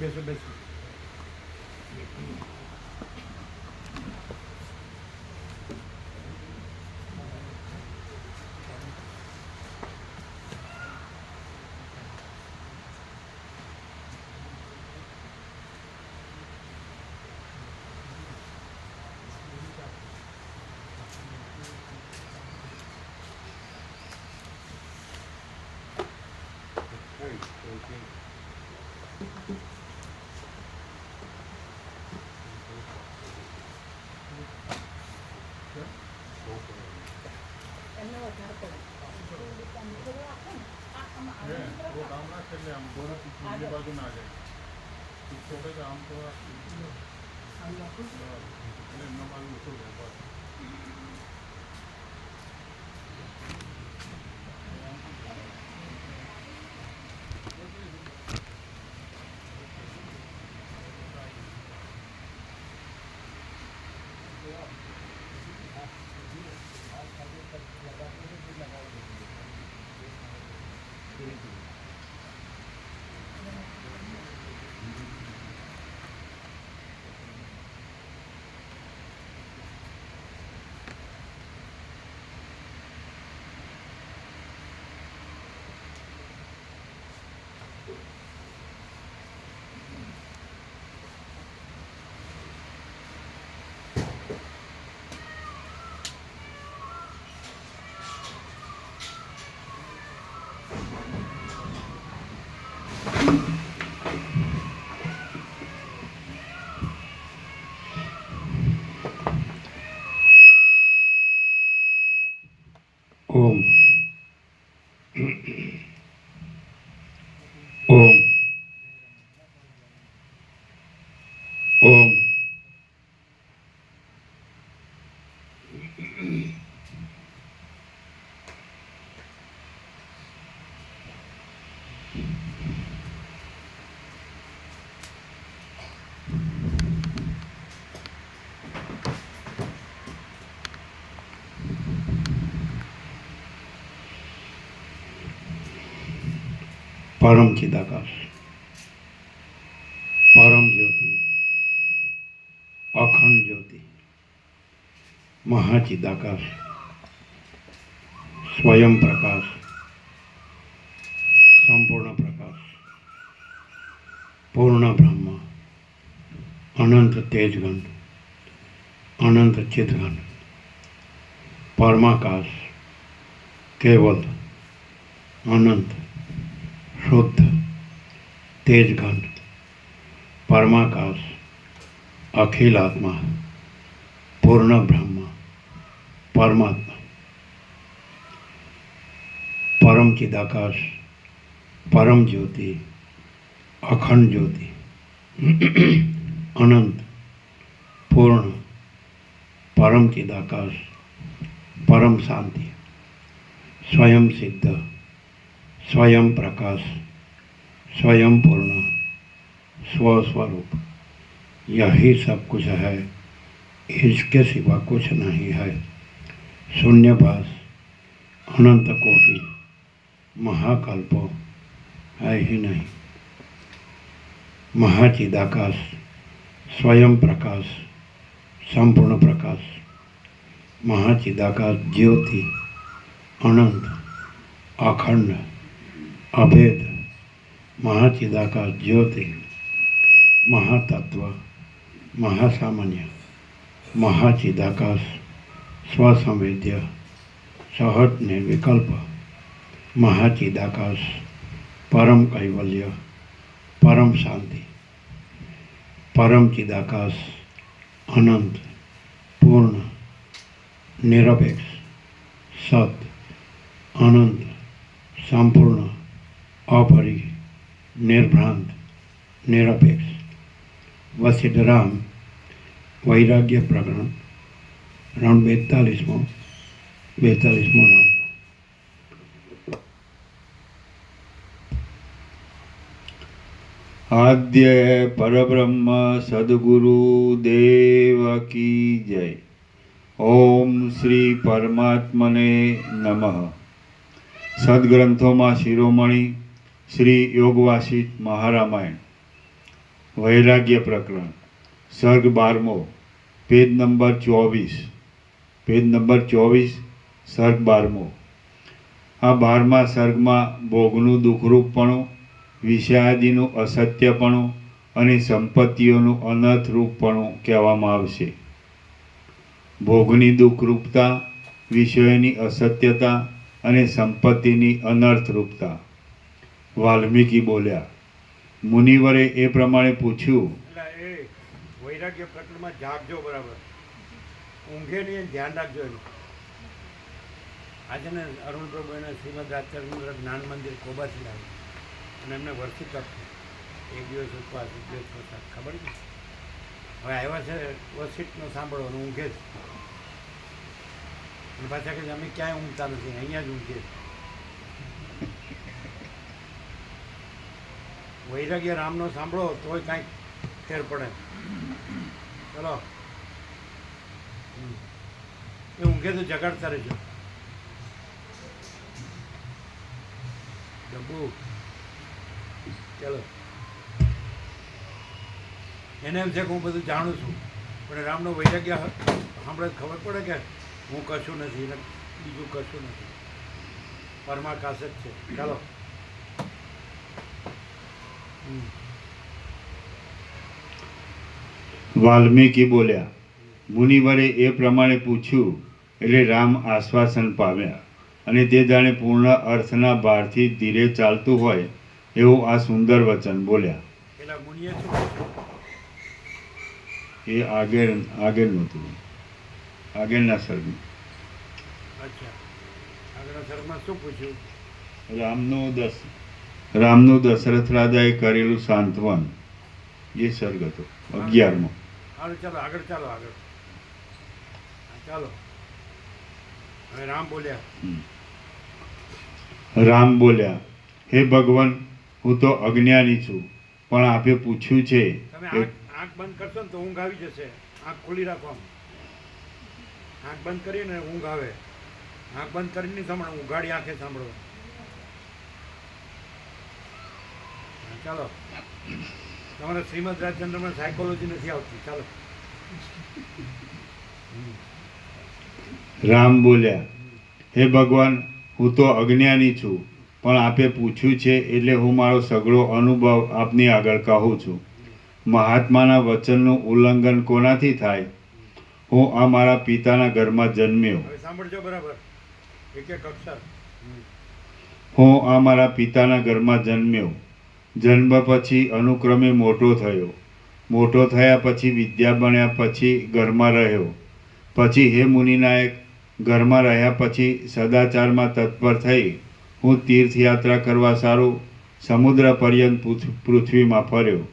બેસો બેસો. बाजू ना आ जाए छोटे का आम थोड़ा ओम ओम ओम परम चिदाकाश, परम ज्योति, अखंड ज्योति, महाचिदाकाश, स्वयं प्रकाश, संपूर्ण प्रकाश, पूर्ण ब्रह्म, अनंत तेजगण, अनंत चिदगण, परमाकाश, केवल अनंत शुद्ध तेजघन, परमाकाश, अखिल आत्मा, पूर्ण ब्रह्म, परमात्मा, परम चिदाकाश, परम ज्योति, अखंड ज्योति, अनंत पूर्ण परम चिदाकाश, परम शांति, स्वयं सिद्ध, स्वयं प्रकाश, स्वयं पूर्ण, स्वस्वरूप, यही सब कुछ है, इसके सिवा कुछ नहीं है। शून्यवास, अनंत कोटि, महाकल्प है ही नहीं। महाचिदाकाश, स्वयं प्रकाश, संपूर्ण प्रकाश, महाचिदाकाश ज्योति, अनंत, अखंड, अभेद, महाचिदाकाश ज्योति, महातत्व, महासामान्य, महाचिदाकाश, स्वसंवेद्य, सहज निर्विकल्प, महाचिदाकाश, परम कैवल्य, परम शांति, परम चिदाकाश, अनंत, पूर्ण, निरपेक्ष, सत, अनंत, संपूर्ण, अपरि, निर्भ्रांत, निरपेक्ष, वशिष्ठराम वैराग्य प्रकरण राउंड 42मो राउंड। आद्य परब्रह्म सद्गुरु देव की जय। ओम श्री परमात्मने नमः। सद्ग्रंथों में शिरोमणि श्री योग वासिष्ठ महारामायण વૈરાગ્ય પ્રકરણ, સર્ગ 12મો, પેજ નંબર 24, પેજ નંબર 24, સર્ગ 12મો. આ 12મા સર્ગમાં ભોગનું દુઃખરૂપપણું, વિષયાદિનું અસત્યપણું અને સંપત્તિઓનું અનર્થરૂપપણું કહેવામાં આવશે. ભોગની દુઃખરૂપતા, વિષયોની અસત્યતા અને સંપત્તિની અનર્થરૂપતા. વાલ્મીકી બોલ્યા. મુનિવરે એ પ્રમાણે પૂછ્યું. એટલે એ વૈરાગ્ય પ્રકરણમાં જાગજો બરાબર, ઊંઘે નહીં, ધ્યાન રાખજો એનું. આજે ને અરુણ પ્રભુ એને શ્રીમદ રાજચંદ્ર જ્ઞાન મંદિર કોબાથી લાવ્યું અને એમને વર્ષી તક છે. એક દિવસ ઉપવાસ, એક દિવસ પ્રસાદ, ખબર છે. હવે આવ્યા છે વસીટનો સાંભળો અને ઊંઘે જ. અને પાછા કે અમે ક્યાંય ઊંઘતા નથી, અહીંયા જ ઊંઘે. વૈરાગ્ય રામનો સાંભળો તોય કાંઈક ફેર પડે. ચલો, એ ઊંઘે તો જગાડતા રહેજો. ડબ્બુ, ચલો. એને એમ છે કે હું બધું જાણું છું, પણ રામનો વૈરાગ્ય સાંભળે ખબર પડે કે હું કશું નથી ને બીજું કશું નથી, પરમાકાશ જ છે. ચાલો. વાલ્મીકી બોલ્યા. મુનિવરે એ પ્રમાણે પૂછ્યું એટલે રામ આશ્વાસન પામ્યા અને તે જાણે પૂર્ણ અર્થના ભારથી ધીરે ચાલતું હોય એવું આ સુંદર વચન બોલ્યા. પેલા મુનિએ શું પૂછ્યું? એ આગળનું હતું, આગળના સર્ગ. અચ્છા, આગળના સર્ગમાં શું પૂછ્યું? રામનું દશરથ રાજાએ કરેલું સાંત્વન, એ સર્ગ હતો 11મો. હાલો, ચાલો આગળ, ચાલો આગળ, ચાલો. હવે રામ બોલ્યા. રામ બોલ્યા. હે ભગવાન, હું તો અજ્ઞાની છું, પણ આપે પૂછ્યું છે. તમે આંખ બંધ કરશો ને તો ઊંઘ આવી જશે. આંખ ખુલ્લી રાખો. આંખ બંધ કરીને ઊંઘ આવે. આંખ બંધ કરીને નહીં સાંભળો, ઉઘાડી આંખે સાંભળો. ચાલો, તમારા શ્રીમદ રાજચંદ્રમાં સાયકોલોજી નથી આવતી. ચાલો. રામ બોલ્યા. હે ભગવાન, હું તો અજ્ઞાની છું, પણ આપે પૂછ્યું છે એટલે હું મારો સઘળો અનુભવ આપની આગળ કહું છું. મહાત્માના વચનનું ઉલ્લંઘન કોનાથી થાય? હું આ મારા પિતાના ઘરમાં જન્મ્યો. હવે સાંભળજો બરાબર, એક એક અક્ષર. હું આ મારા પિતાના ઘરમાં જન્મ્યો. જન્મ પછી અનુક્રમે મોટો થયો. મોટો થયા પછી વિદ્યા બન્યા, પછી ઘરમાં રહ્યો. પછી હે મુનિનાયક, ઘરમાં રહ્યા પછી સદાચારમાં તત્પર થઈ હું તીર્થયાત્રા કરવા સારું સમુદ્ર પર્યંત પૃથ્વીમાં ફર્યો.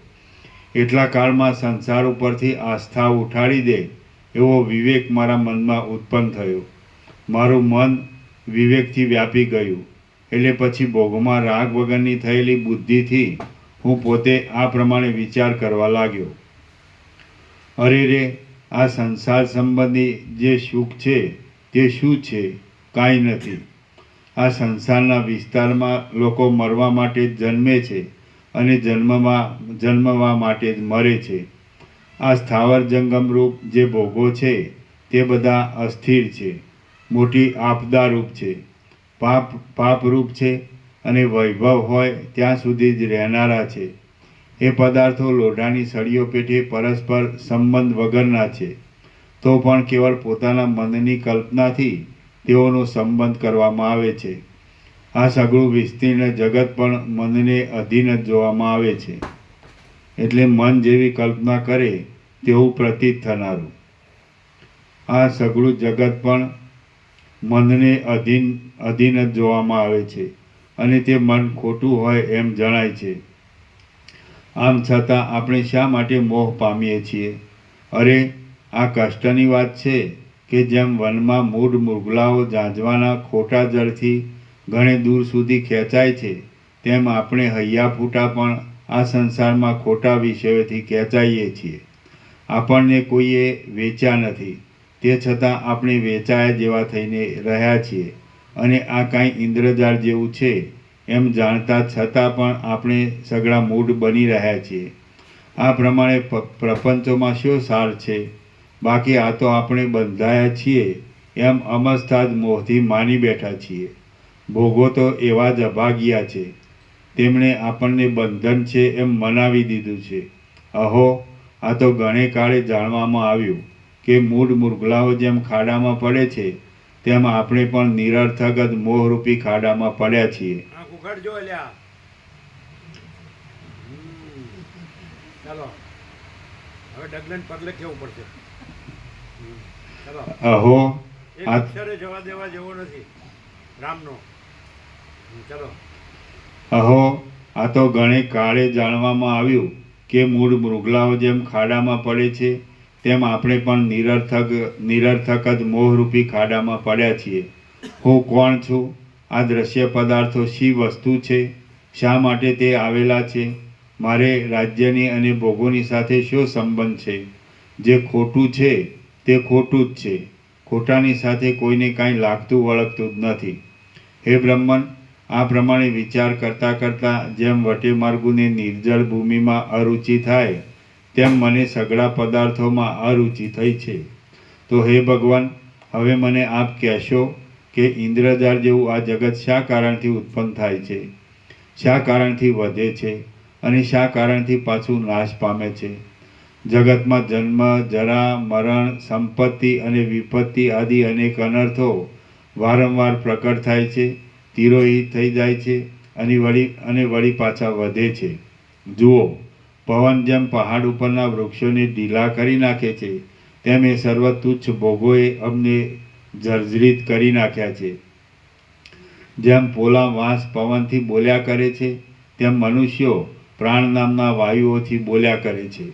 એટલા કાળમાં સંસાર ઉપરથી આસ્થા ઉઠાડી દે એવો વિવેક મારા મનમાં ઉત્પન્ન થયો. મારું મન વિવેકથી વ્યાપી ગયું. એટલે પછી ભોગમાં રાગ વગરની થયેલી બુદ્ધિથી હું પોતે આ પ્રમાણે વિચાર કરવા લાગ્યો. અરે રે, આ સંસાર સંબંધી જે સુખ છે તે શું છે? કાંઈ નથી. આ સંસારના વિસ્તારમાં લોકો મરવા માટે જ જન્મે છે અને જન્મવા માટે જ મરે છે. આ સ્થાવર જંગમ રૂપ જે ભોગો છે તે બધા અસ્થિર છે, મોટી આપદારૂપ છે, પાપરૂપ છે અને વૈભવ હોય ત્યાં સુધી જ રહેનારા છે. એ પદાર્થો લોઢાની સળીઓ પેઠે પરસ્પર સંબંધ વગરના છે, તો પણ કેવળ પોતાના મનની કલ્પનાથી તેઓનો સંબંધ કરવામાં આવે છે. આ સઘળું વિસ્તીર્ણ જગત પણ મનને અધીન જ જોવામાં આવે છે. એટલે મન જેવી કલ્પના કરે તેવું પ્રતીત થનારું આ સઘળું જગત પણ મનને અધીન જ જોવામાં આવે છે અને તે મન ખોટું હોય એમ જણાય છે. આમ છતાં આપણે શા માટે મોહ પામીએ છીએ? અરે, આ કષ્ટની વાત છે કે જેમ વનમાં મૂઢ મૃગલાઓ ઝાંઝવાના ખોટા જળથી ઘણે દૂર સુધી ખેંચાય છે, તેમ આપણે હૈયા ફૂટા પણ આ સંસારમાં ખોટા વિષયોથી ખેંચાઈએ છીએ. આપણને કોઈએ વેચ્યા નથી, તે છતાં આપણે વેચાયા જેવા થઈને રહ્યા છીએ અને આ કાંઈ ઇન્દ્રજાળ જેવું છે એમ જાણતા છતાં પણ આપણે સઘળા મૂઢ બની રહ્યા છીએ. આ પ્રમાણે પ્રપંચોમાં શું સાર છે? બાકી આ તો આપણે બંધાયા છીએ એમ અમસ્તા જ મોહથી માની બેઠા છીએ. ભોગો તો એવા જ અભાગ્યા છે, તેમણે આપણને બંધન છે એમ મનાવી દીધું છે. અહો, આ તો ઘણે કાળે જાણવામાં આવ્યું કે મૂળ મુરગલાઓ જેમ ખાડામાં પડે છે તેમ આપણે પણ નિરર્થક જ મોહરૂપી ખાડામાં પડ્યા છીએ. આંખ ઉઘાડજો અલ્યા. ચાલો હવે ડગલે પગલે કેવું પડશે. ચાલો અહો, એક આ અક્ષરે જવા દેવા જેવો નથી રામનો. ચાલો અહો, આ તો ઘણે કાળે જાણવામાં આવ્યું કે મૂળ મૃગલાઓ જેમ ખાડામાં પડે છે તેમ આપણે પણ નિરર્થક જ મોહરૂપી ખાડામાં પડ્યા છીએ. હું કોણ છું? આ દ્રશ્ય પદાર્થો શી વસ્તુ છે? શા માટે તે આવેલા છે? મારે રાજ્યની અને ભોગોની સાથે શું સંબંધ છે? જે ખોટું છે તે ખોટું જ છે. ખોટાની સાથે કોઈને કાંઈ લાગતું વળગતું જ નથી. હે બ્રહ્મન, આ પ્રમાણે વિચાર કરતાં કરતાં જેમ વટે માર્ગુને નિર્જળ ભૂમિમાં અરુચિ થાય તેમ મને સઘળા પદાર્થોમાં અરુચિ થઈ છે. તો હે ભગવાન, હવે મને આપ કહેશો કે ઇન્દ્રજાળ જેવું આ જગત શા કારણથી ઉત્પન્ન થાય છે, શા કારણથી વધે છે અને શા કારણથી પાછું નાશ પામે છે? જગતમાં જન્મ, જરા, મરણ, સંપત્તિ અને વિપત્તિ આદિ અનેક અનર્થો વારંવાર પ્રકટ થાય છે, તિરોહિત થઈ જાય છે અને વળી પાછા વધે છે. જુઓ, પવન જેમ પહાડ ઉપરના વૃક્ષોને ઢીલા કરી નાખે છે તેમ એ સર્વ તુચ્છ ભોગોએ અમને જર્જરિત કરી નાખ્યા છે. જેમ પોલા વાંસ પવનથી બોલ્યા કરે છે તેમ મનુષ્યો પ્રાણ નામના વાયુઓથી બોલ્યા કરે છે.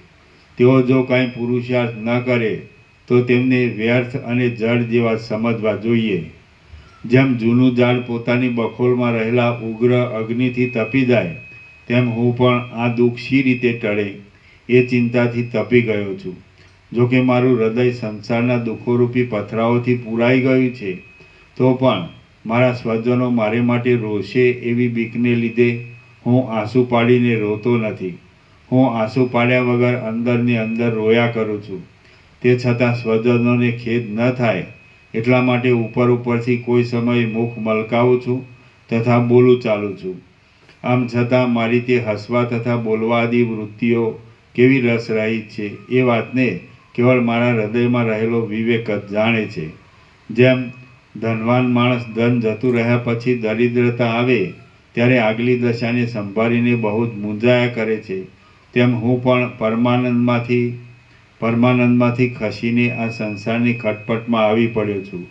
તેઓ જો કાંઈ પુરુષાર્થ ન કરે તો તેમને વ્યર્થ અને જડ જેવા સમજવા જોઈએ. જેમ જૂનું ઝાડ પોતાની બખોલમાં રહેલા ઉગ્ર અગ્નિથી તપી જાય તેમ હું પણ આ દુઃખ શી રીતે ટળે એ ચિંતાથી તપી ગયો છું. જોકે મારું હૃદય સંસારના દુઃખોરૂપી પથરાઓથી પૂરાઈ ગયું છે, તો પણ મારા સ્વજનો મારે માટે રોશે એવી બીકને લીધે હું આંસુ પાડીને રોતો નથી. હું આંસુ પાડ્યા વગર અંદરની અંદર રોયા કરું છું. તે છતાં સ્વજનોને ખેદ ન થાય એટલા માટે ઉપરથી કોઈ સમયે મુખ મલકાવું છું તથા બોલું ચાલું છું. આમ છતાં મારી તે હસવા તથા બોલવા આદિ વૃત્તિઓ કેવી રસરહિત છે એ વાતને કેવળ મારા હૃદયમાં રહેલો વિવેક જ જાણે છે. જેમ ધનવાન માણસ ધન જતું રહ્યા પછી દરિદ્રતા આવે ત્યારે આગલી દશાને સંભાળીને બહુ જ મૂંઝાયા કરે છે, તેમ હું પણ પરમાનંદમાંથી ખસીને આ સંસારની ખટપટમાં આવી પડ્યો છું.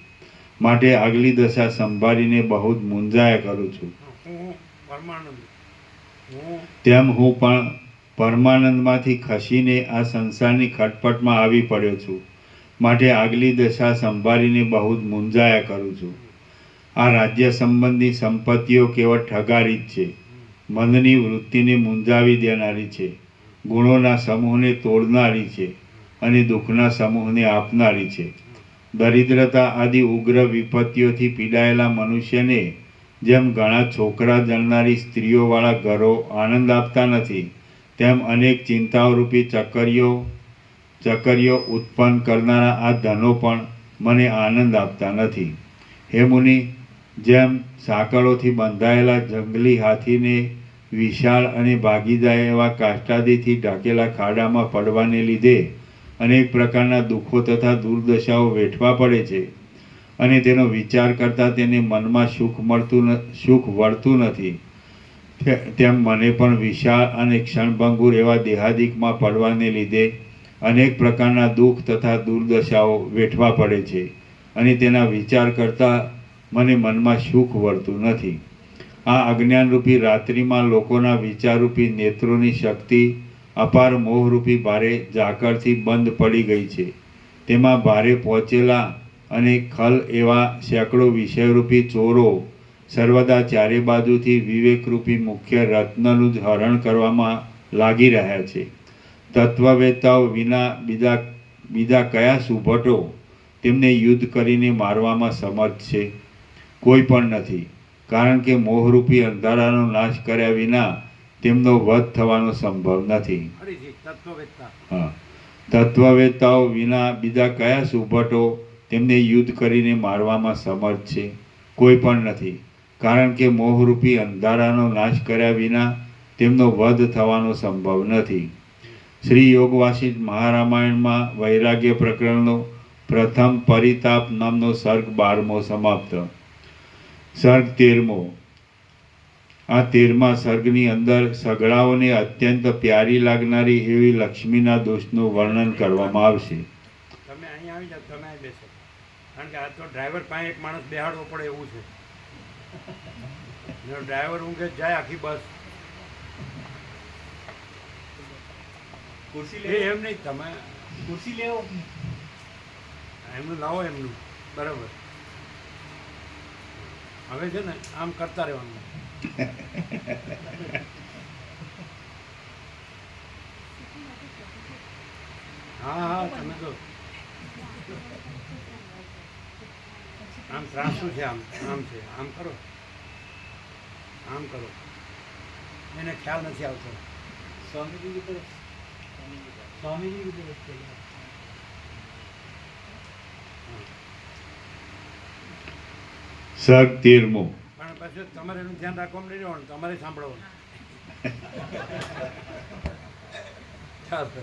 માટે આગલી દશા સંભાળીને બહુ જ મૂંઝાયા કરું છું. તેમ હું પણ પરમાનંદમાંથી ખસીને આ સંસારની ખટપટમાં આવી પડ્યો છું. માટે આગલી દશા સંભાળીને બહુ જ મૂંઝાયા કરું છું. આ રાજ્ય સંબંધી સંપત્તિઓ કેવળ ઠગારી જ છે. મનની વૃત્તિને મૂંઝાવી દેનારી છે, ગુણોના સમૂહને તોડનારી છે અને દુઃખના સમૂહને આપનારી છે. દરિદ્રતા આદિ ઉગ્ર વિપત્તિઓથી પીડાયેલા મનુષ્યને જેમ ઘણા છોકરા જણનારી સ્ત્રીઓવાળા ઘરો આનંદ આપતા નથી, તેમ અનેક ચિંતાઓરૂપી ચકરીઓ ઉત્પન્ન કરનારા આ ધનો પણ મને આનંદ આપતા નથી. હે મુનિ, જેમ સાંકળોથી બંધાયેલા જંગલી હાથીને વિશાળ અને ભાગી જાય એવા કાષ્ટાદિથી ઢાંકેલા ખાડામાં પડવાને લીધે અનેક પ્રકારના દુઃખો તથા દુર્દશાઓ વેઠવા પડે છે અને તેનો વિચાર કરતાં તેને મનમાં સુખ વળતું નથી, તેમ મને પણ વિશાળ અને ક્ષણભંગુર એવા દેહાદિકમાં પડવાને લીધે અનેક પ્રકારના દુઃખ તથા દુર્દશાઓ વેઠવા પડે છે અને તેના વિચાર કરતાં મને મનમાં સુખ વળતું નથી. આ અજ્ઞાનરૂપી રાત્રિમાં લોકોના વિચારરૂપી નેત્રોની શક્તિ અપાર મોહરૂપી ભારે ઝાકળથી બંધ પડી ગઈ છે. તેમાં ભારે પહોંચેલા અને ખલ એવા સેંકડો વિષયરૂપી ચોરો સર્વદા ચારે બાજુથી વિવેકરૂપી મુખ્ય રત્નનું જ હરણ કરવામાં લાગી રહ્યા છે. તત્વવેતાઓ વિના બીજા કયા સુભટો તેમને યુદ્ધ કરીને મારવામાં સમર્થ છે? કોઈ પણ નથી. કારણ કે મોહરૂપી અંધારાનો નાશ કર્યા વિના તેમનો વધ થવાનો સંભવ નથી. ફરીથી તત્વવેત્તા. હા, તત્વવેતાઓ વિના બીજા કયા સુભટો તેમને યુદ્ધ કરીને મારવામાં સમર્થ છે? કોઈ પણ નથી, કારણ કે મોહરૂપી અંધારાનો નાશ કર્યા વિના તેમનો વધ થવાનો સંભવ નથી. શ્રી યોગ વાસિષ્ઠ મહારામાયણમાં વૈરાગ્ય પ્રકરણનો પ્રથમ પરિતાપ નામનો સર્ગ 12મો સમાપ્ત. સર્ગ 13મો. આ 13મા સર્ગની અંદર સગડાઓને અત્યંત પ્યારી લાગનારી એવી લક્ષ્મીના દોષનું વર્ણન કરવામાં આવશે. તમે અહીં આવી જાઓ, તમે અહીં બેસો, કારણ કે આ તો ડ્રાઈવર પાસે એક માણસ બેહાડવો પડે એવું છે. ડ્રાઈવર ઊંઘે જાય આખી બસ. ખુરશી એ એમ નહીં, તમે ખુરશી લેવો. એમનું લાવો, એમનું બરાબર. હવે છે ને આમ કરતા રહેવાનું. હા હા, તમે તો આમ ત્રાસું છે, આમ આમ છે, આમ કરો, આમ કરો, એને ખ્યાલ નથી આવતો. સ્વામીજી की तरफ, स्वामीजी की तरफ चले. સર્ગ 13મો. પણ પછી તમારે એનું ધ્યાન રાખવાનું નહીં રહેવાનું, તમારે સાંભળવાનું. ચાલો.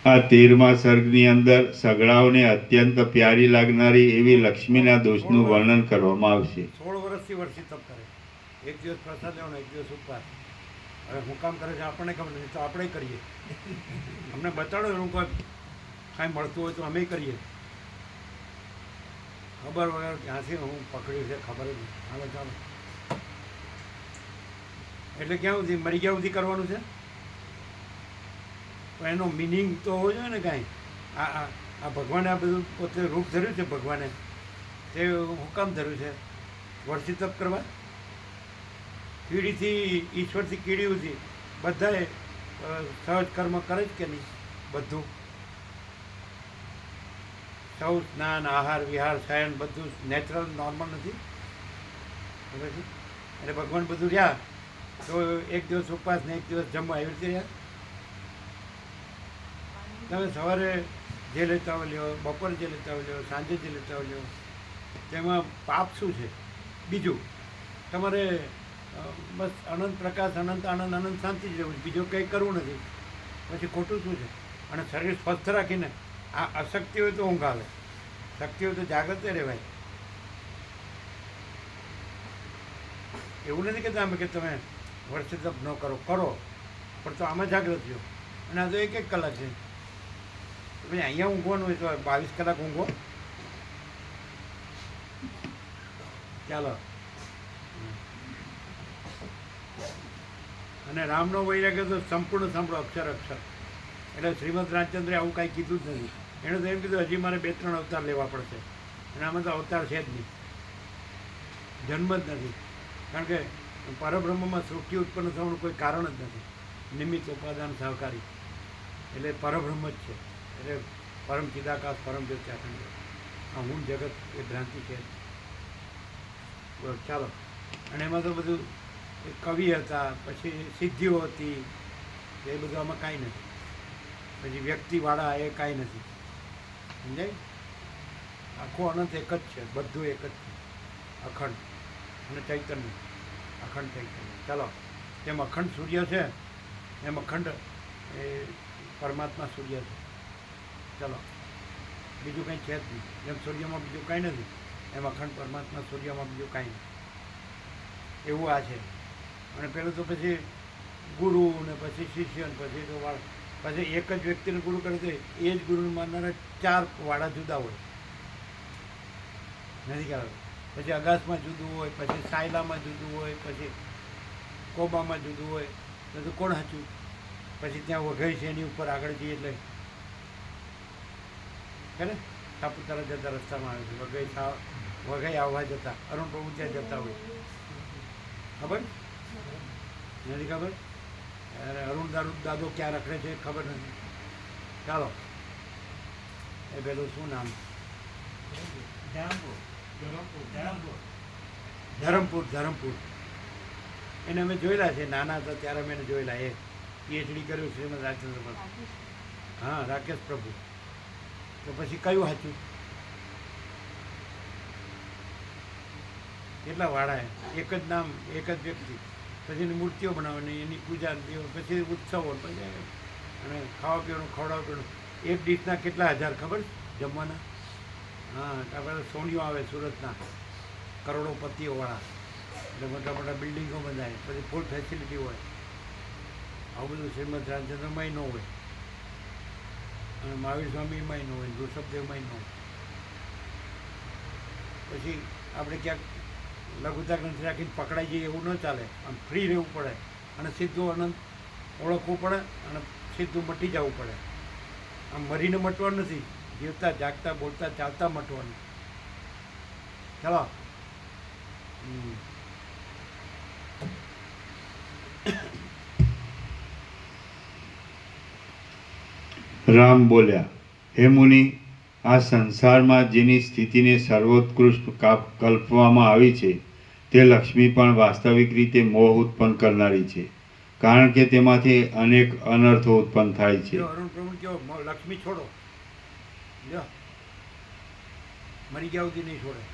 આ 13મા સર્ગની અંદર સગડાઓને અત્યંત પ્યારી લાગનારી એવી લક્ષ્મીના દોષનું વર્ણન કરવામાં આવશે. 16 વર્ષથી વર્ષી તપ કરે, એક દિવસ પ્રસાદ લેવાનો, એક દિવસ ઉપવાસ. હવે હું કામ કરે છે આપણને ખબર નથી, તો આપણે કરીએ. અમને બતાડો એનું કોઈ કાંઈ મળતું હોય તો અમે કરીએ. ખબર વગર ક્યાંથી હું પકડ્યું છે ખબર જ નહીં. હાલો ચાલો. એટલે ક્યાં સુધી મરી ગયા સુધી કરવાનું છે? તો એનો મિનિંગ તો હોવો જોઈએ ને કાંઈ. આ ભગવાને આ બધું પોતે રૂપ ધર્યું છે, ભગવાને તે હુકામ ધર્યું છે વર્ષી તપ કરવા. કીડીથી ઈશ્વરથી કીડી સુધી બધાએ સહજ કર્મ કરે જ કે નહીં? બધું સૌ સ્નાન, આહાર, વિહાર, શયન બધું નેચરલ નોર્મલ નથી? એટલે ભગવાન બધું રહ્યા તો એક દિવસ ઉપવાસ ને એક દિવસ જમવા એવી રીતે રહ્યા. તમે સવારે જે લેતા હોય લ્યો, બપોરે જે લેતા હોય લ્યો, સાંજે જે લેતા હોય લ્યો, તેમાં પાપ શું છે? બીજું તમારે બસ અનંત પ્રકાશ, અનંત આનંદ, અનંત શાંતિ જ રહેવું, બીજું કંઈ કરવું નથી. પછી ખોટું શું છે? અને શરીર સ્વસ્થ રાખીને આ અશક્તિ હોય તો ઊંઘ આવે, શક્તિ હોય તો જાગ્રત રહેવાય. એવું નથી કહેતા અમે કે તમે વર્ષે તપ ન કરો, કરો, પણ તો આમાં જાગ્રત રહ્યો. અને આ તો 1-1 કલાક છે. પછી અહીંયા ઊંઘવાનું હોય તો 22 કલાક ઊંઘો. ચાલો. અને રામનો વૈરાગ્ય તો સંપૂર્ણ સાંભળો, અક્ષર અક્ષર. એટલે શ્રીમદ રાજચંદ્રે આવું કાંઈ કીધું જ નથી. એણે તો એમ કીધું હજી મારે 2-3 અવતાર લેવા પડશે. અને આમાં તો અવતાર છે જ નહીં, જન્મ જ નથી. કારણ કે પરબ્રહ્મમાં સૃષ્ટિ ઉત્પન્ન થવાનું કોઈ કારણ જ નથી. નિમિત્ત, ઉપાદાન, સહકારી, એટલે પરબ્રહ્મ જ છે. એટલે પરમ ચિદાકાશ, પરમ જ્યોતિ અખંડ. આ હું જગત એ ભ્રાંતિ છે. ચાલો. અને એમાં તો બધું કવિ હતા, પછી સિદ્ધિઓ હતી, એ બધું આમાં કાંઈ નથી. પછી વ્યક્તિવાળા એ કાંઈ નથી. સમજાય? આખું અનંત એક જ છે, બધું એક જ છે, અખંડ. અને ચૈતન્ય, અખંડ ચૈતન્ય. ચાલો. જેમ અખંડ સૂર્ય છે એમ અખંડ એ પરમાત્મા સૂર્ય છે. ચાલો. બીજું કંઈ છે જ નહીં. જેમ સૂર્યમાં બીજું કાંઈ નથી, એમ અખંડ પરમાત્મા સૂર્યમાં બીજું કાંઈ નથી. એવું આ છે. અને પેલું તો પછી ગુરુ ને પછી શિષ્ય ને પછી તો પછી એક જ વ્યક્તિને ગુરુ કરે તો એ જ ગુરુને માનનારા 4 વાળા જુદા હોય. નથી ખ્યાલ? પછી અગાસમાં જુદું હોય, પછી સાયલામાં જુદું હોય, પછી કોબામાં જુદું હોય. તો કોણ સાચું? પછી ત્યાં વઘઈ છે એની ઉપર આગળ જઈએ એટલે ખરે સાપુતારા જતા રસ્તામાં આવે છે વઘઈ આવવા જતા અરુણ પ્રભુ ત્યાં જતા હોય. ખબર નથી? ખબર? અરે અરુણ દાદો ક્યાં રખડે છે ખબર નથી. ચાલો. એ પેલું શું નામ, ધરમપુર. ધરમપુર એને અમે જોયેલા છે. નાના હતા ત્યારે અમે એને જોયેલા. એ પીએચડી કર્યું શ્રીમદ રાજચંદ્ર પ્રભુ. હા, રાકેશ પ્રભુ. તો પછી કયું સાચું? કેટલા વાળા એક જ નામ, એક જ વ્યક્તિ. પછી એની મૂર્તિઓ બનાવવાની, એની પૂજા, પછી ઉત્સવો, પછી અને ખાવા પીવાનું, ખવડાવવા પીવાનું. એક ડીશના કેટલા હજાર ખબર છે જમવાના? હા, આપણે સોનિયો આવે સુરતના, કરોડોપતિઓવાળા, એટલે મોટા મોટા બિલ્ડિંગો બંધાય, પછી ફૂલ ફેસિલિટી હોય. આવું બધું શ્રીમદ રાજચંદ્રમાંય ન હોય, અને મહાવીર સ્વામીમાંય ન હોય, ઋષભદેવમાંય ન હોય. પછી આપણે ક્યાંક લઘુતા ગ્રંથિ રાખીને પકડાઈ જઈએ એવું ન ચાલે. આમ ફ્રી રહેવું પડે, અને સીધું અનંત ઓળખવું પડે, અને સીધું મટી જવું પડે. આમ મરીને મટવાનું નથી, જીવતા જાગતા બોલતા ચાલતા મટવાનું. ચાલો. રામ બોલ્યા, હે મુનિ, આ સંસારમાં જેની સ્થિતિને સર્વોત્કૃષ્ટ કલ્પવામાં આવી છે તે લક્ષ્મી પણ વાસ્તવિક રીતે મોહ ઉત્પન્ન કરનારી છે, કારણ કે તેમાંથી અનેક અનર્થો ઉત્પન્ન થાય છે. જો અરુણ પ્રભુ કહો, લક્ષ્મી છોડો, જો મરી ગયા સુધી નહીં છોડે.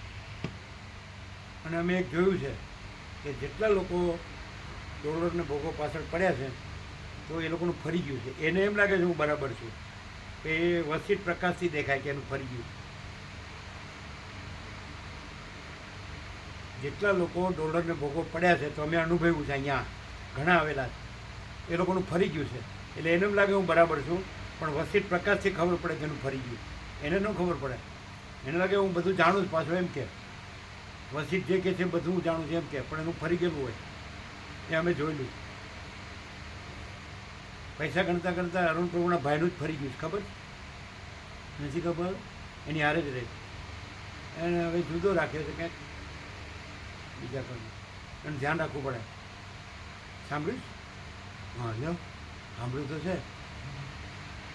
અને અમે એક જોયું છે કે જેટલા લોકો ડોલરને ભોગો પાછળ પડ્યા છે તો એ લોકોનું ફરી ગયું છે. એને એમ લાગે છે હું બરાબર છું, એ વસીત પ્રકાશથી દેખાય કે એનું ફરી ગયું. જેટલા લોકો ડોલરને ભોગો પડ્યા છે તો અમે અનુભવ્યું છે, અહીંયા ઘણા આવેલા છે, એ લોકોનું ફરી ગયું છે. એટલે એને એમ લાગે હું બરાબર છું, પણ વસીત પ્રકાશથી ખબર પડે કે એનું ફરી ગયું. એને ન ખબર પડે, એને લાગે હું બધું જાણું છું, પાછું એમ કે વસીત જે કે છે બધું હું જાણું છું એમ કે, પણ એનું ફરી ગયેલું હોય. એ અમે જોયેલું. પૈસા ગણતા ગણતા અરુણ પ્રભુના ભાઈનું જ ફરી ગયું છે, ખબર નથી? ખબર? એની હારે જ રહે. એને હવે જુદો રાખ્યો છે ક્યાંક બીજા કોઈ, એને ધ્યાન રાખવું પડે. સાંભળ્યું? હા, લ્યો સાંભળ્યું તો છે.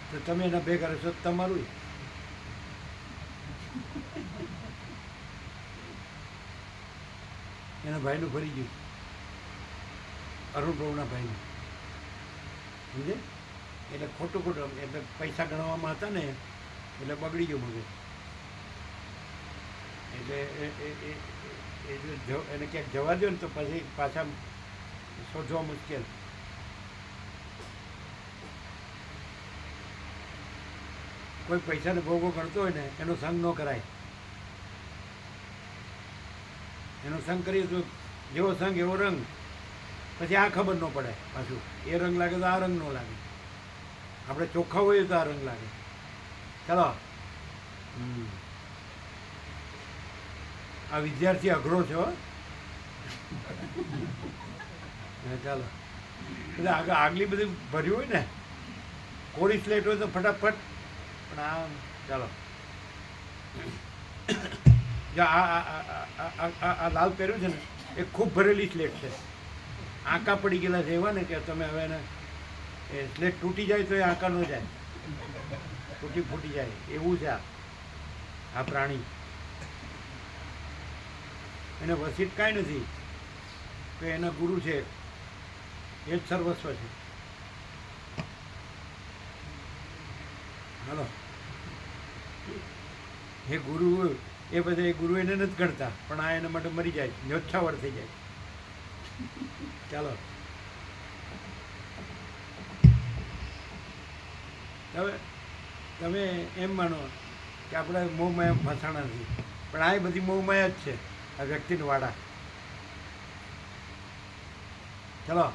તો તમે એના ભેગા રહેશો તમારું. એના ભાઈનું ફરી ગયું, અરુણ પ્રભુના ભાઈનું. સમજે? એટલે ખોટું એટલે પૈસા ગણવામાં હતા ને એટલે બગડી ગયું મગજ. એટલે એને ક્યાંક જવા દો ને તો પછી પાછા શોધવા મુશ્કેલ. કોઈ પૈસાને ભોગો ગણતો હોય ને એનો સંગ ન કરાય. એનો સંગ કરીએ તો જેવો સંગ એવો રંગ. પછી આ ખબર ન પડે પાછું, એ રંગ લાગે તો આ રંગ ન લાગે. આપણે ચોખ્ખા હોઈએ તો આ રંગ લાગે. ચાલો. આ વિદ્યાર્થી અઘરો છે હો. ચાલો, એટલે આગલી બધી ભર્યું હોય ને, કોરી સ્લેટ હોય તો ફટાફટ. પણ આ ચાલો, જો આ લાલ પહેર્યું છે ને એ ખૂબ ભરેલી સ્લેટ છે. આંકા પડી ગયેલા છે એવા ને કે તમે હવે એને એ સ્લેટ તૂટી જાય તો એ આંકા ન જાય, તૂટી ફૂટી જાય એવું છે આ પ્રાણી. એને વસીત કાંઈ નથી, તો એના ગુરુ છે એ જ સર્વસ્વ છે. હાલો, એ ગુરુ એ બધા એ ગુરુ એને નથી ગણતા, પણ આ એના માટે મરી જાય, ન્યોછાવર થઈ જાય. ચાલો, હવે તમે એમ માનો કે આપણે મોહમાયા ફસાણા નથી, પણ આ બધી મોહમાયા જ છે, આ વ્યક્તિને વાડા. ચલો,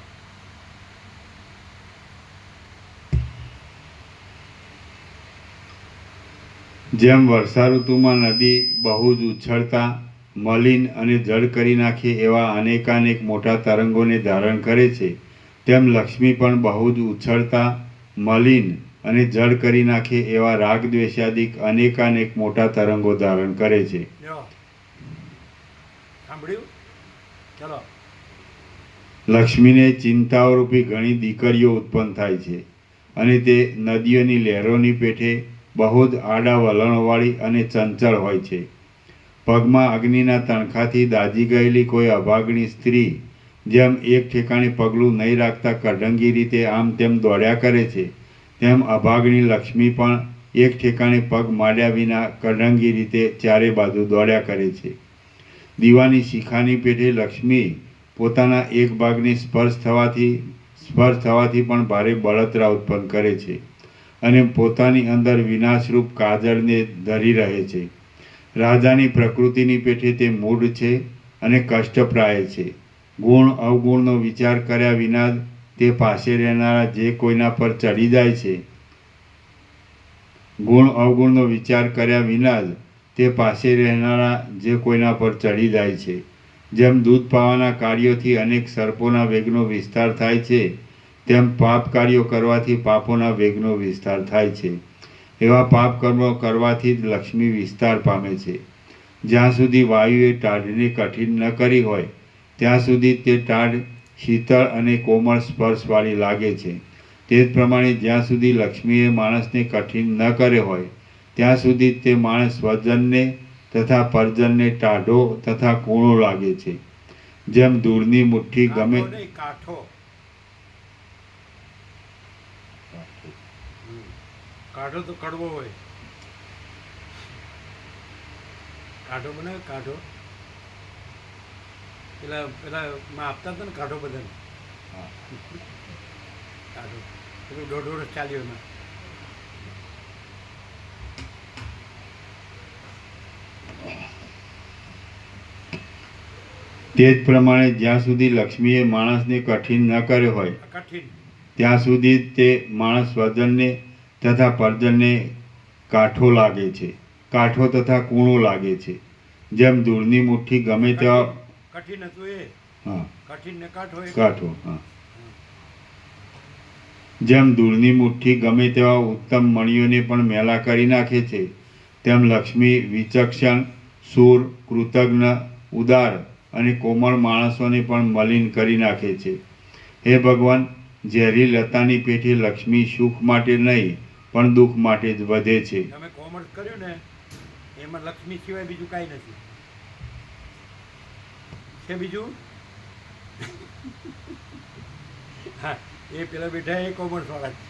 જેમ વર્ષા ઋતુમાં નદી બહુ જ ઉછળતા, મલિન અને જળ કરી નાખે એવા અનેકાનેક મોટા તરંગોને ધારણ કરે છે, તેમ લક્ષ્મી પણ બહુ જ ઉછળતા, મલિન અને જળ કરી નાખે એવા રાગ દ્વેષાદિક અનેકાનેક મોટા તરંગો ધારણ કરે છે. સાંભળ્યું? ચલો, લક્ષ્મીને ચિંતાઓરૂપી ઘણી દીકરીઓ ઉત્પન્ન થાય છે, અને તે નદીઓની લહેરોની પેઠે બહુ જ આડા વલણોવાળી અને ચંચળ હોય છે. પગમાં અગ્નિના તણખાથી દાઝી ગયેલી કોઈ અભાગણી સ્ત્રી જેમ એક ઠેકાણે પગલું નહીં રાખતા કઢંગી રીતે આમ તેમ દોડ્યા કરે છે, તેમ અભાગણી લક્ષ્મી પણ એક ઠેકાણે પગ માંડ્યા વિના કઢંગી રીતે ચારે બાજુ દોડ્યા કરે છે. દીવાની શિખાની પેઠે લક્ષ્મી પોતાના એક ભાગને સ્પર્શ થવાથી પણ ભારે બળતરા ઉત્પન્ન કરે છે અને પોતાની અંદર વિનાશરૂપ કાજળને ધરી રહે છે. રાજાની પ્રકૃતિની પેઠે તે મૂઢ છે અને કષ્ટપ્રાય છે. ગુણ અવગુણનો વિચાર કર્યા વિના જ તે પાસે રહેનારા જે કોઈના પર ચડી જાય છે ગુણ અવગુણનો વિચાર કર્યા વિના જ તે પાસે રહેનારા જે કોઈના પર ચડી જાય છે. જેમ દૂધ પાવાના કાર્યોથી અનેક સર્પોના વેગનો વિસ્તાર થાય છે, તેમ પાપ કાર્યો કરવાથી પાપોના વેગનો વિસ્તાર થાય છે. એવા પાપ કર્મો કરવાથી જ લક્ષ્મી વિસ્તાર પામે છે. જ્યાં સુધી વાયુએ ટાઢને કઠિન ન કરી હોય ત્યાં સુધી તે ટાઢ શીતળ અને કોમળ સ્પર્શવાળી લાગે છે. તે જ પ્રમાણે જ્યાં સુધી લક્ષ્મીએ માણસને કઠિન ન કર્યો હોય ત્યાં સુધી તે માણસ સ્વજનને તથા પરજનને ટાઢો તથા કૂણો લાગે છે. જેમ ધૂળની મુઠ્ઠી ગમે કાઠો કાઢો તો કડવો હોય. કાઢો બનાવે કાઢો પેલા માં આપતા હતા ને કાઢો બધાને. કાઢો પેલું 1.5 વર્ષ ચાલ્યો એમાં. તે જ પ્રમાણે જ્યાં સુધી લક્ષ્મીએ માણસને કઠિન ન કર્યો હોય કઠિન ત્યાં સુધી તે માણસ સ્વજનને તથા પરજનને કાઠો લાગે છે, કાઠો તથા કૂણો લાગે છે. જેમ ધૂળની મુઠ્ઠી ગમે તેવા કઠિન હતું એ હા કઠિન ને કાઠો કાઠો હા જેમ ધૂળની મુઠ્ઠી ગમે તેવા ઉત્તમ મણિઓને પણ મેલા કરી નાખે છે, તેમ લક્ષ્મી વિચક્ષણ, શૂર, કૃતજ્ઞ, ઉદાર અને કોમળ માણસોને પણ મલિન કરી નાખે છે. હે ભગવાન, ઝેરી લતાની પેઠે લક્ષ્મી સુખ માટે નહીં પણ દુઃખ માટે જ વધે છે. તમે કોમર્સ કર્યું ને એમાં લક્ષ્મી સિવાય બીજું કાંઈ નથી. છે બીજું? હા, એ પેલા બેઠા એ કોમર્સ વાળા છે.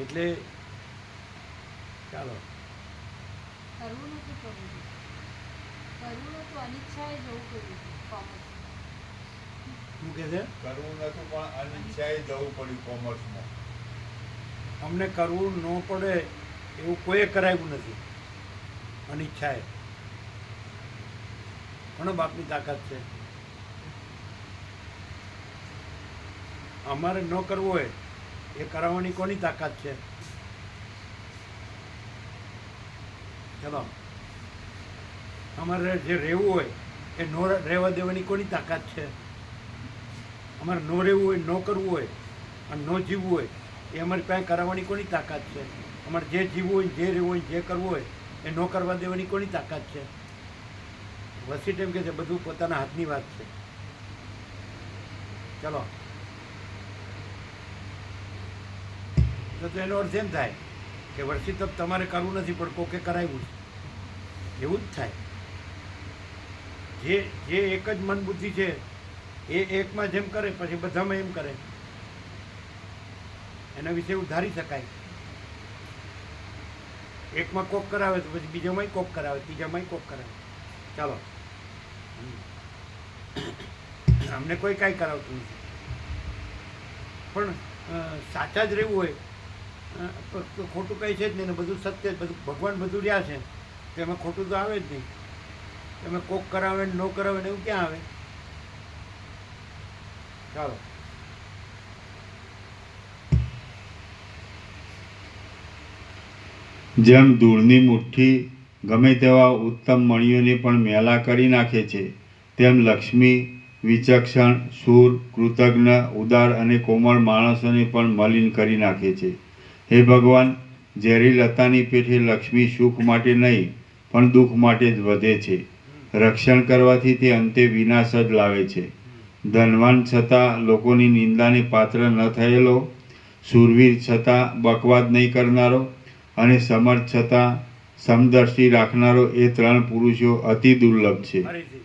એટલે ચાલો કરવું નથી કરવું તો અનિચ્છાએ જવું પડ્યું કોમર્સ. શું કહે છે? કરવું નતું પણ અનિચ્છાએ જવું પડ્યું કોમર્સમાં. અમને કરવું ન પડે એવું કોઈએ કરાવ્યું નથી અનિચ્છાએ. ઘણો બાપની તાકાત છે. અમારે ન કરવું હોય એ કરાવવાની કોની તાકાત છે? ચલો, અમારે જે રહેવું હોય એ ન રહેવા દેવાની કોની તાકાત છે? અમારે ન રહેવું હોય, ન કરવું હોય અને ન જીવવું હોય એ અમારી પાસે કરાવવાની કોની તાકાત છે? અમારે જે જીવવું હોય, જે રહેવું હોય, જે કરવું હોય એ ન કરવા દેવાની કોની તાકાત છે? વસીટ એમ કે છે બધું પોતાના હાથની વાત છે. ચલો, તો એનો અર્થ એમ થાય કે વર્ષી તપ તમારે કરવું નથી પણ કોકે કરાવ્યું છે, એવું જ થાય. જે એક જ મન બુદ્ધિ છે એ એકમાં જેમ કરે પછી બધામાં એમ કરે, એના વિશે ઉધારી શકાય. એકમાં કોક કરાવે તો પછી બીજામાંય કોક કરાવે, ત્રીજામાંય કોક કરાવે. ચાલો, અમને કોઈ કાંઈ કરાવતું નથી. પણ સાચા જ રહેવું હોય તો ખોટું કંઈ છે જ નહીં ને, બધું સત્ય, બધું ભગવાન બધું રહ્યા છે તો એમાં ખોટું તો આવે જ નહીં. તમે કોક કરાવે ને ન કરાવે ને એવું ક્યાં આવે? ચાલો, જેમ ધૂળની મુઠ્ઠી ગમે તેવા ઉત્તમ મણિઓને પણ મેલા કરી નાખે છે, તેમ લક્ષ્મી વિચક્ષણ, શૂર, કૃતજ્ઞ, ઉદાર અને કોમળ માણસોને પણ મલિન કરી નાખે છે. હે ભગવાન, ઝેરી લતાની પેઠે લક્ષ્મી સુખ માટે નહીં પણ દુઃખ માટે જ વધે છે. રક્ષણ કરવાથી તે અંતે વિનાશ જ લાવે છે. ધનવાન છતાં લોકોની નિંદાને પાત્ર ન થયેલો, શૂરવીર છતાં બકવાદ નહીં કરનારો અને સમર્થ છતાં સમદર્શી રાખનારો એ 3 પુરુષો અતિ દુર્લભ છે. ફરીથી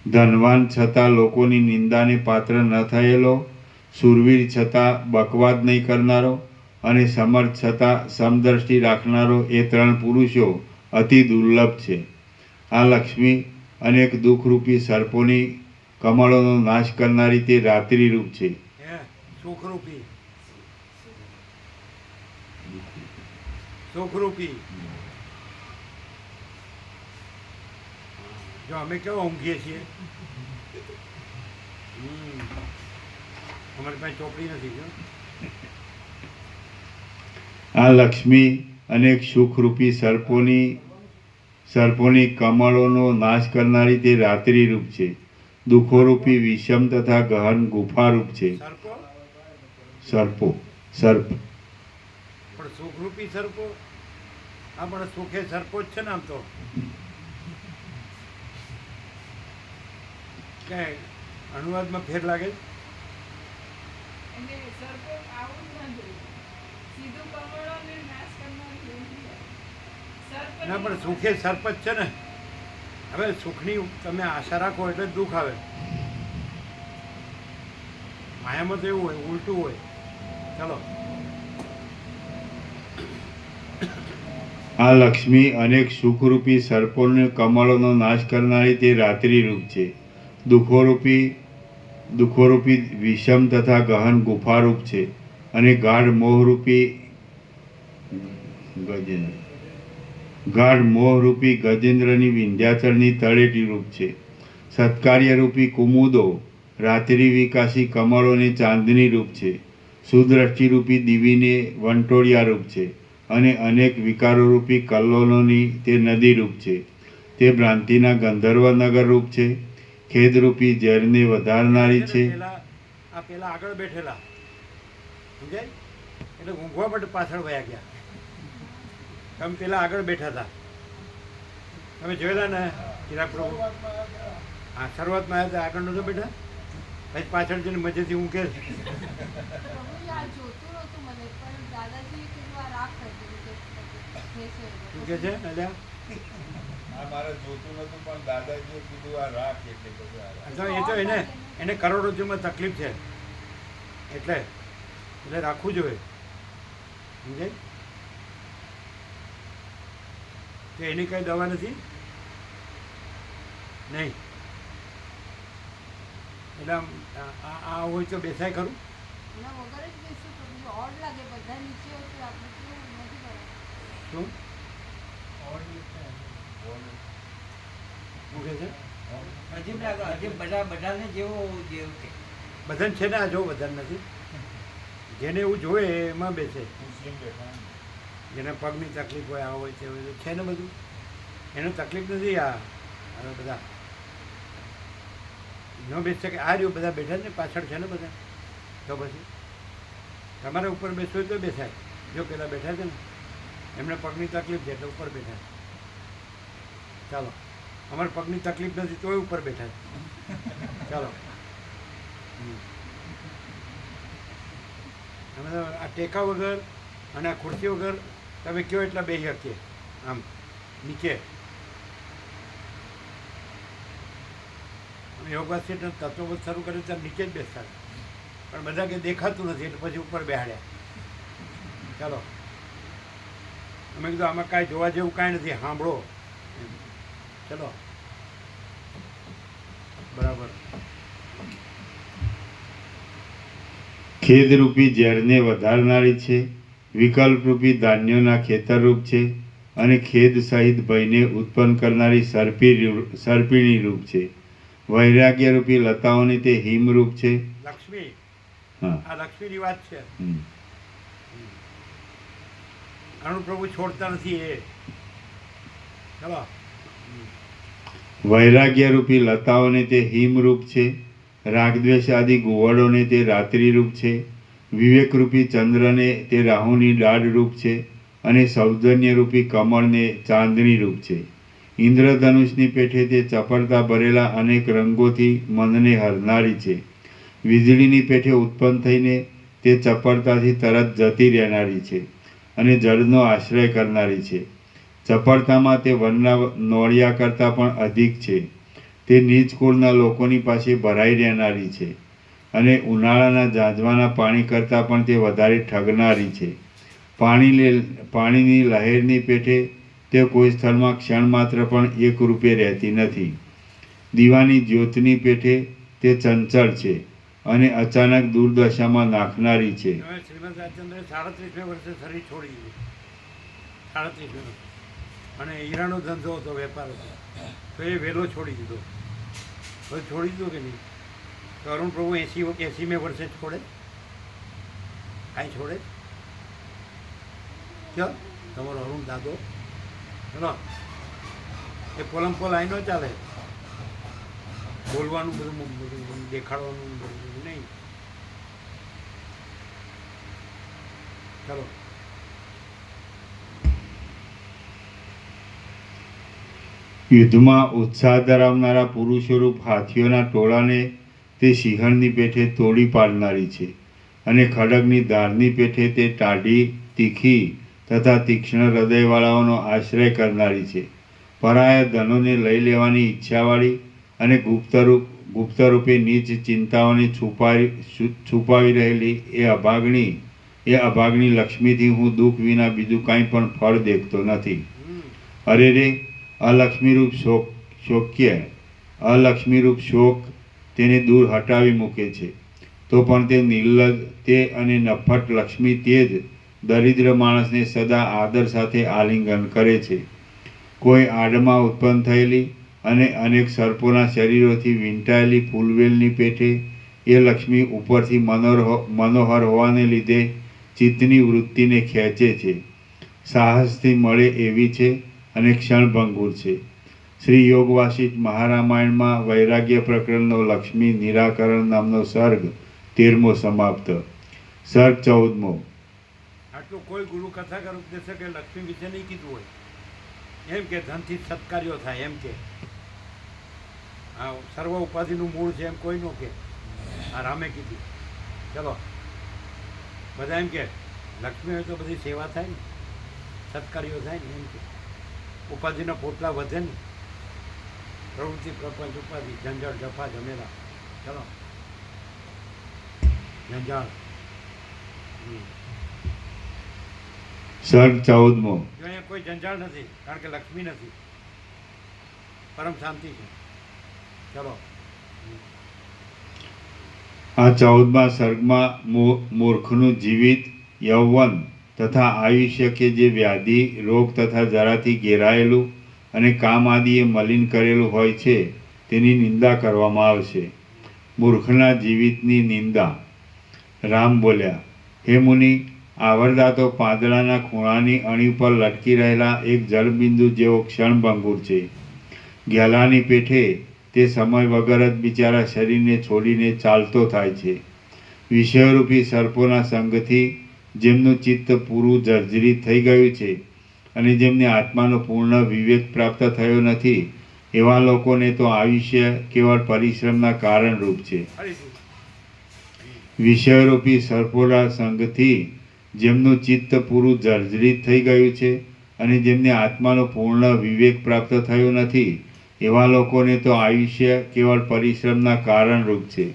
ધનવાન છતાં લોકોની નિંદાને પાત્ર ન થયેલો, શૂરવીર છતાં બકવાદ નહીં કરનારો અને સમર્થ છતાં સમદર્શી રાખનારો એ 3 પુરુષો અતિ દુર્લભ છે. આ લક્ષ્મી અનેક દુઃખરૂપી સર્પોની કમળોનો નાશ કરનારી તે રાત્રિરૂપ છે. હે સુખરૂપી સુખરૂપી. જો અમે કેવા ઊંઘીએ છીએ. અમારી પાસે ચોપડી નથી. જો આ લક્ષ્મી અનેક સુખરૂપી સર્પોની કમળોનો નાશ કરનારી તે રાત્રિરૂપ છે. દુઃખોરૂપી વિષમ તથા ગહન ગુફારૂપ છે. સર્પો સર્પ પણ સુખરૂપી સર્પો. આ પણ સુખે સર્પો જ છે ને આમ તો. ક્યાંય અનુવાદમાં ફેર લાગે? ના પણ સુખે સર્પ જ છે ને. હવે સુખની તમે આશા રાખો એટલે જ દુઃખ આવે. માયામાં તો એવું હોય, ઉલટું હોય. ચલો. આ લક્ષ્મી અનેક સુખરૂપી સર્પોને કમળોનો નાશ કરનારી તે રાત્રિરૂપ છે. દુઃખોરૂપી વિષમ તથા ગહન ગુફારૂપ છે અને ગાઢ મોહરૂપી ગજેન્દ્રની વિંધ્યાચળની તળેટી રૂપ છે. સત્કાર્યરૂપી કુમુદો રાત્રિ વિકાસી કમળોને ચાંદની રૂપ છે. સુદ્રષ્ટિરૂપી દીવીને વંટોળિયા રૂપ છે અને અનેક વિકારોરૂપી કલ્લોલોની તે નદી રૂપ છે. તે ભ્રાંતિના ગંધર્વ નગર રૂપ છે. ખેદરૂપી ઝેરને વધારનારી છે. પેલા આગળ બેઠેલા સમજાય એટલે ઊંઘવા માટે પાછળ વયા ગયા. તમે પેલા આગળ બેઠા હતા, તમે જોયેલા ને ચિરાગ પ્રભુ? હા, શરૂઆતમાં આવ્યા આગળ નહોતો બેઠા, પછી પાછળ જઈને મજેથી ઊંઘે. પ્રભુજી આ જોતું નહોતું મને, પણ દાદાજી કીધું આ રાખ કરતી શું કે છે? અલ્યા એ તો એને કરોડરજ્જુમાં તકલીફ છે એટલે રાખવું જોઈએ. સમજાય? તો એની કઈ દવા નથી નહીં. એટલે આ હોય તો બેસાય ખરું. એના વગર જ બેસું પ્રભુજી. ઓડ લાગે બધા નીચે હોય તો આપણે કેવું નથી કરવાનું. શું મૂકે છે? અજીબ લાગે. અજીબ બધાને જેવું કે બધાને છે ને. આ જો બધાને નથી. જેને એવું જોવે એમાં બેસે. જેને પગની તકલીફ હોય, આ હોય તે હોય છે ને બધું. એને તકલીફ નથી. આ હવે બધા ન બેસી શકે. આ રહ્યું બધા બેઠા ને પાછળ છે ને બધા. તો પછી તમારે ઉપર બેસવું હોય તો બેસાય. જો પેલા બેઠા છે ને એમને પગની તકલીફ છે એટલે ઉપર બેઠા. ચાલો, અમારે પગની તકલીફ નથી તોય ઉપર બેઠા. ચાલો, અમે તો આ ટેકા વગર અને આ ખુરશી વગર તમે કયો એટલા બેસી શકીએ. આમ નીચે યોગા સેટ તત્વબોધ શરૂ કર્યું ત્યારે નીચે જ બેસતા, પણ બધા કે દેખાતું નથી એટલે પછી ઉપર બેહાડ્યા. ચાલો, અમે કીધું આમાં કાંઈ જોવા જેવું કાંઈ નથી, સાંભળો. ચલો, બરાબર. ખેદરૂપી ઝેરને વધારનારી છે. વિકલ્પરૂપી ધાન્યોના ખેતરરૂપ છે અને ખેદ સહિત ભયને ઉત્પન્ન કરનારી સર્પિણી રૂપ છે. વૈરાગ્યરૂપી લતાઓની તે હિમરૂપ છે. લક્ષ્મી, હા, આ લક્ષ્મીની વાત છે. આનું પ્રભુ છોડતા નથી એ. ચલો, વૈરાગ્યરૂપી લતાઓને તે હિમરૂપ છે. રાગદ્વેષ આદિ ગુવળોને તે રાત્રિરૂપ છે. વિવેકરૂપી ચંદ્રને તે રાહુની દાઢ રૂપ છે અને સૌજન્યરૂપી કમળને ચાંદની રૂપ છે. ઇન્દ્રધનુષની પેઠે તે ચપળતા ભરેલા અનેક રંગોથી મનને હરનારી છે. વીજળીની પેઠે ઉત્પન્ન થઈને તે ચપળતાથી તરત જતી રહેનારી છે અને જળનો આશ્રય કરનારી છે. ચપળતામાં તે વનના નોળિયા કરતાં પણ અધિક છે. તે નીચ કુળના લોકોની પાસે ભરાઈ રહેનારી છે અને ઉનાળાના ઝાંઝવાના પાણી કરતાં પણ તે વધારે ઠગનારી છે. પાણીની લહેરની પેઠે તે કોઈ સ્થળમાં ક્ષણ માત્ર પણ એકરૂપે રહેતી નથી. દીવાની જ્યોતની પેઠે તે ચંચળ છે અને અચાનક દુર્દશામાં નાખનારી છે. હવે શ્રીમદ રાજચંદ્રે 37 વર્ષે શરીર છોડી દીધું. 37 વર્ષ. અને હીરાનો ધંધો હતો, વેપાર હતો, તો એ વહેલો છોડી દીધો. હવે છોડી દીધો કે નહીં? તો અરુણ પ્રભુ 80 વર્ષે છોડે? કાંઈ છોડે? ક્યાં તમારો અરુણ દાદો ચલો એ પોલમપોલ આઈ ન ચાલે. બોલવાનું બધું દેખાડવાનું બધું નહીં. ચલો યુદ્ધમાં ઉત્સાહ ધરાવનારા પુરુષોરૂપ હાથીઓના ટોળાને તે સિંહણની પેઠે તોડી પાડનારી છે અને ખડગની ધારની પેઠે તે ટાઢી, તીખી તથા તીક્ષ્ણ હૃદયવાળાઓનો આશ્રય કરનારી છે. પરાયા ધનોને લઈ લેવાની ઈચ્છાવાળી અને ગુપ્તરૂપે નીચ ચિંતાઓને છુપાવી રહેલી એ અભાગણી લક્ષ્મીથી હું દુઃખ વિના બીજું કાંઈ પણ ફળ દેખતો નથી. અરે રે, અલક્ષ્મીરૂપ શોક તેને દૂર હટાવી મૂકે છે. તો પણ તે નિર્લજ, તે અને નફ્ફટ લક્ષ્મી તે જ દરિદ્ર માણસને સદા આદર સાથે આલિંગન કરે છે. કોઈ આડમાં ઉત્પન્ન થયેલી અને અનેક સર્પોના શરીરોથી વીંટાયેલી ફૂલવેલની પેઠે એ લક્ષ્મી ઉપરથી મનોહર હોવાને લીધે ચિત્તની વૃત્તિને ખેંચે છે. સાહસથી મળે એવી છે અને ક્ષણભંગુર છે. શ્રી યોગ વાસિષ્ઠ મહારામાયણમાં વૈરાગ્ય પ્રકરણનો લક્ષ્મી નિરાકરણ નામનો સર્ગ 13મો સમાપ્ત. સર્ગ 14મો. આટલું કોઈ ગુરુ કથાકાર ઉપદેશકે લક્ષ્મી વિશે નહીં કીધું હોય. એમ કે ધનથી સત્કાર્યો થાય, એમ કે આ સર્વ ઉપાધિનું મૂળ છે એમ કોઈ નો કે. આ રામે કીધું. ચલો બધા એમ કે લક્ષ્મી હોય તો બધી સેવા થાય ને, સત્કાર્યો થાય ને, એમ કે ઉપાધિના પોટલા વધે ને. પ્રવૃત્તિ, પ્રપંચ, ઉપાધિ, ઝંઝટ, જફા, ઝમેલા. ચલો ઝંઝાળ. સર્ગ 14મો. જો અહીંયા કોઈ ઝંઝાળ નથી, કારણ કે લક્ષ્મી નથી. પરમ શાંતિ છે. ચલો આ 14મા સર્ગમાં મૂર્ખનું જીવિત યૌવન તથા આયુષ્ય કે જે વ્યાધિ, રોગ તથા જરાથી ઘેરાયેલું અને કામ આદિએ મલિન કરેલું હોય છે તેની નિંદા કરવામાં આવશે. મૂર્ખના જીવિતની નિંદા. રામ બોલ્યા, હે મુનિ, આવરદા તો પાંદડાના ખૂણાની અણી પર લટકી રહેલા એક જળબિંદુ જેવો ક્ષણભંગુર છે. ગેલાની પેઠે તે સમય વગર જ બિચારા શરીરને છોડીને ચાલતો થાય છે. વિષયરૂપી સર્પોના સંગથી જેમનું ચિત્ત પૂરું જર્જરિત થઈ ગયું છે અને જેમને આત્માનો પૂર્ણ વિવેક પ્રાપ્ત થયો નથી, એવા લોકોને તો આયુષ્ય કેવળ પરિશ્રમના કારણરૂપ છે. વિષયરૂપી સર્પોના સંગથી જેમનું ચિત્ત પૂરું જર્જરિત થઈ ગયું છે અને જેમને આત્માનો પૂર્ણ વિવેક પ્રાપ્ત થયો નથી, એવા લોકોને તો આયુષ્ય કેવળ પરિશ્રમના કારણરૂપ છે.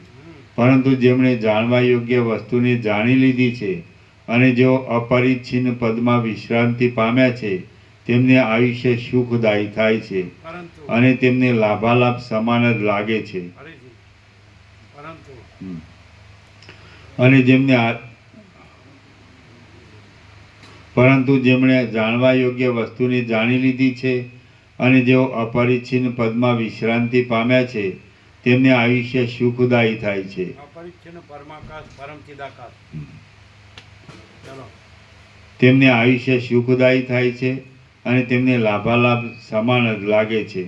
પરંતુ જેમણે જાણવા યોગ્ય વસ્તુને જાણી લીધી છે અને જેઓ અપરિચ્છિન્ન પદમાં વિશ્રાંતિ પામ્યા છે, તેમને આયુષ્ય સુખદાયી થાય છે અને તેમને લાભાલાભ સમાન જ લાગે છે. અને પરંતુ જેમણે જાણવા યોગ્ય વસ્તુને જાણી લીધી છે અને જેઓ અપરિચ્છિન્ન પદમાં વિશ્રાંતિ પામ્યા છે, તેમને આયુષ્ય સુખદાયી થાય છે. અપરિચ્છિન્ન પરમાકાશ, પરમ ચિદાકાશ. ચલો તેમને આયુષ્ય સુખદાયી થાય છે અને તેમને લાભાલાભ સમાન જ લાગે છે.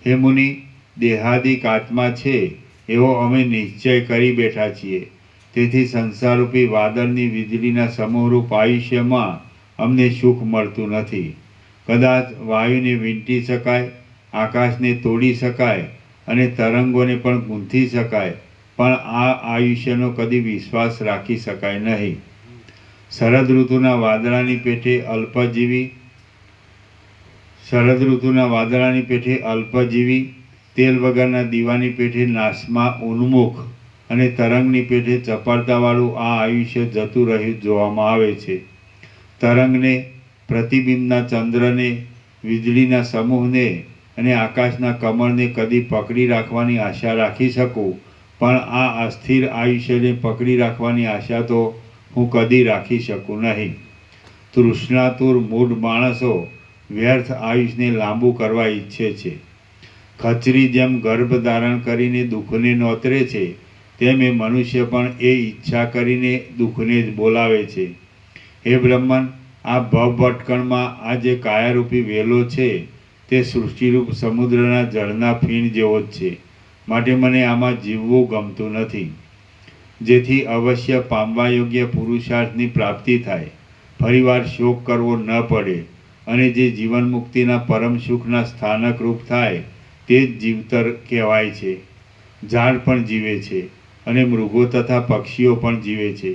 હે મુનિ, દેહાદિક આત્મા છે એવો અમે નિશ્ચય કરી બેઠા છીએ. તેથી સંસારરૂપી વાદળની વીજળીના સમૂહરૂપ આયુષ્યમાં અમને સુખ મળતું નથી. કદાચ વાયુને વીંટી શકાય, આકાશને તોડી શકાય અને તરંગોને પણ ગૂંથી શકાય, પણ આ આયુષ્યનો કદી વિશ્વાસ રાખી શકાય નહીં. શરદ ઋતુના વાદળાની પેઠે અલ્પજીવી, તેલ વગરના દીવાની પેઠે નાશમાં ઉન્મુખ અને તરંગની પેઠે ચપળતાવાળું આ આયુષ્ય જતું રહ્યું જોવામાં આવે છે. તરંગને, પ્રતિબિંબના ચંદ્રને, વીજળીના સમૂહને અને આકાશના કમળને કદી પકડી રાખવાની આશા રાખી શકું, પણ આ અસ્થિર આયુષ્યને પકડી રાખવાની આશા તો હું કદી રાખી શકું નહીં. તૃષ્ણાતુર મૂઢ માણસો વ્યર્થ આયુષને લાંબુ કરવા ઈચ્છે છે. ખચરી જેમ ગર્ભ ધારણ કરીને દુઃખને નોતરે છે, તેમ એ મનુષ્ય પણ એ ઈચ્છા કરીને દુઃખને જ બોલાવે છે. હે બ્રહ્મન, આ ભવભટકણમાં આ જે કાયારૂપી વેલો છે તે સૃષ્ટિરૂપ સમુદ્રના જળના ફીણ જેવો જ છે. માટે મને આમાં જીવવું ગમતું નથી. જેથી અવશ્ય પામવા યોગ્ય પુરુષાર્થની પ્રાપ્તિ થાય, ફરીવાર શોક કરવો ન પડે અને જે જીવન મુક્તિના પરમ સુખના સ્થાનક રૂપ થાય તે જ જીવતર કહેવાય છે. ઝાડ પણ જીવે છે અને મૃગો તથા પક્ષીઓ પણ જીવે છે,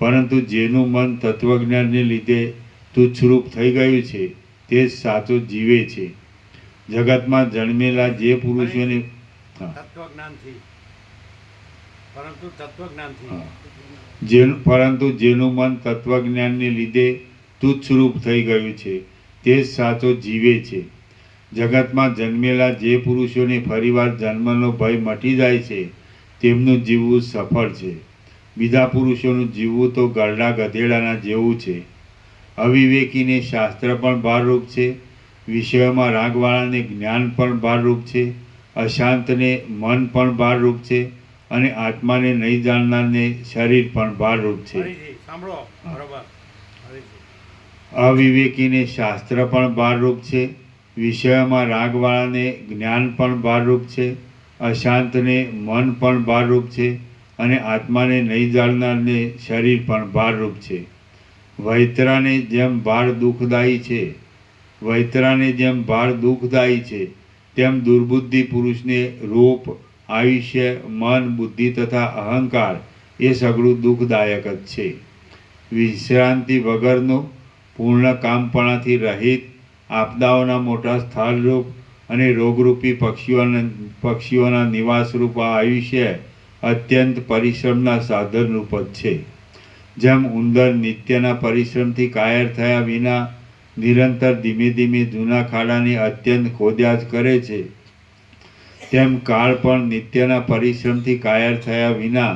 પરંતુ જેનું મન તત્વજ્ઞાનને લીધે તુચ્છરૂપ થઈ ગયું છે તે જ સાચો જીવે છે. જગતમાં જન્મેલા જે પુરુષોને તત્વજ્ઞાનથી, પરંતુ તત્વજ્ઞાનથી, પરંતુ જેનું મન તત્વજ્ઞાનને લીધે તુચ્છરૂપ થઈ ગયું છે તે જ સાચો જીવે છે. જગતમાં જન્મેલા જે પુરુષોને ફરીવાર જન્મનો ભય મટી જાય છે તેમનું જીવવું સફળ છે. બીજા પુરુષોનું જીવવું તો ગરડા ગધેડાના જેવું છે. અવિવેકીને શાસ્ત્ર પણ ભારરૂપ છે, વિષયોમાં રાગવાળાને જ્ઞાન પણ ભારરૂપ છે, અશાંતને મન પણ ભારરૂપ છે અને આત્માને નહીં જાણનારને શરીર પણ ભારરૂપ છે. ફરીથી સાંભળો, બરોબર. ફરીથી. અવિવેકીને શાસ્ત્ર પણ ભારરૂપ છે, વિષયોમાં રાગવાળાને જ્ઞાન પણ ભારરૂપ છે, અશાંતને મન પણ ભારરૂપ છે અને આત્માને નહીં જાણનારને શરીર પણ ભારરૂપ છે. વૈતરાને જેમ ભાર દુઃખદાયી છે તેમ દુર્બુદ્ધિ પુરુષને રૂપ, આયુષ્ય, મન, બુદ્ધિ તથા અહંકાર એ સઘળું દુઃખદાયક જ છે. વિશ્રાંતિ વગરનું, પૂર્ણ કામપણાથી રહિત, આપદાઓના મોટા સ્થળરૂપ અને રોગરૂપી પક્ષીઓના નિવાસરૂપ આ આયુષ્ય અત્યંત પરિશ્રમના સાધનરૂપ જ છે. જેમ ઉંદર નિત્યના પરિશ્રમથી કાયર થયા વિના નિરંતર ધીમે ધીમે જૂના ખાડાને અત્યંત ખોદ્યા જ કરે છે, તેમ કાળ પણ નિત્યના પરિશ્રમથી કાયર થયા વિના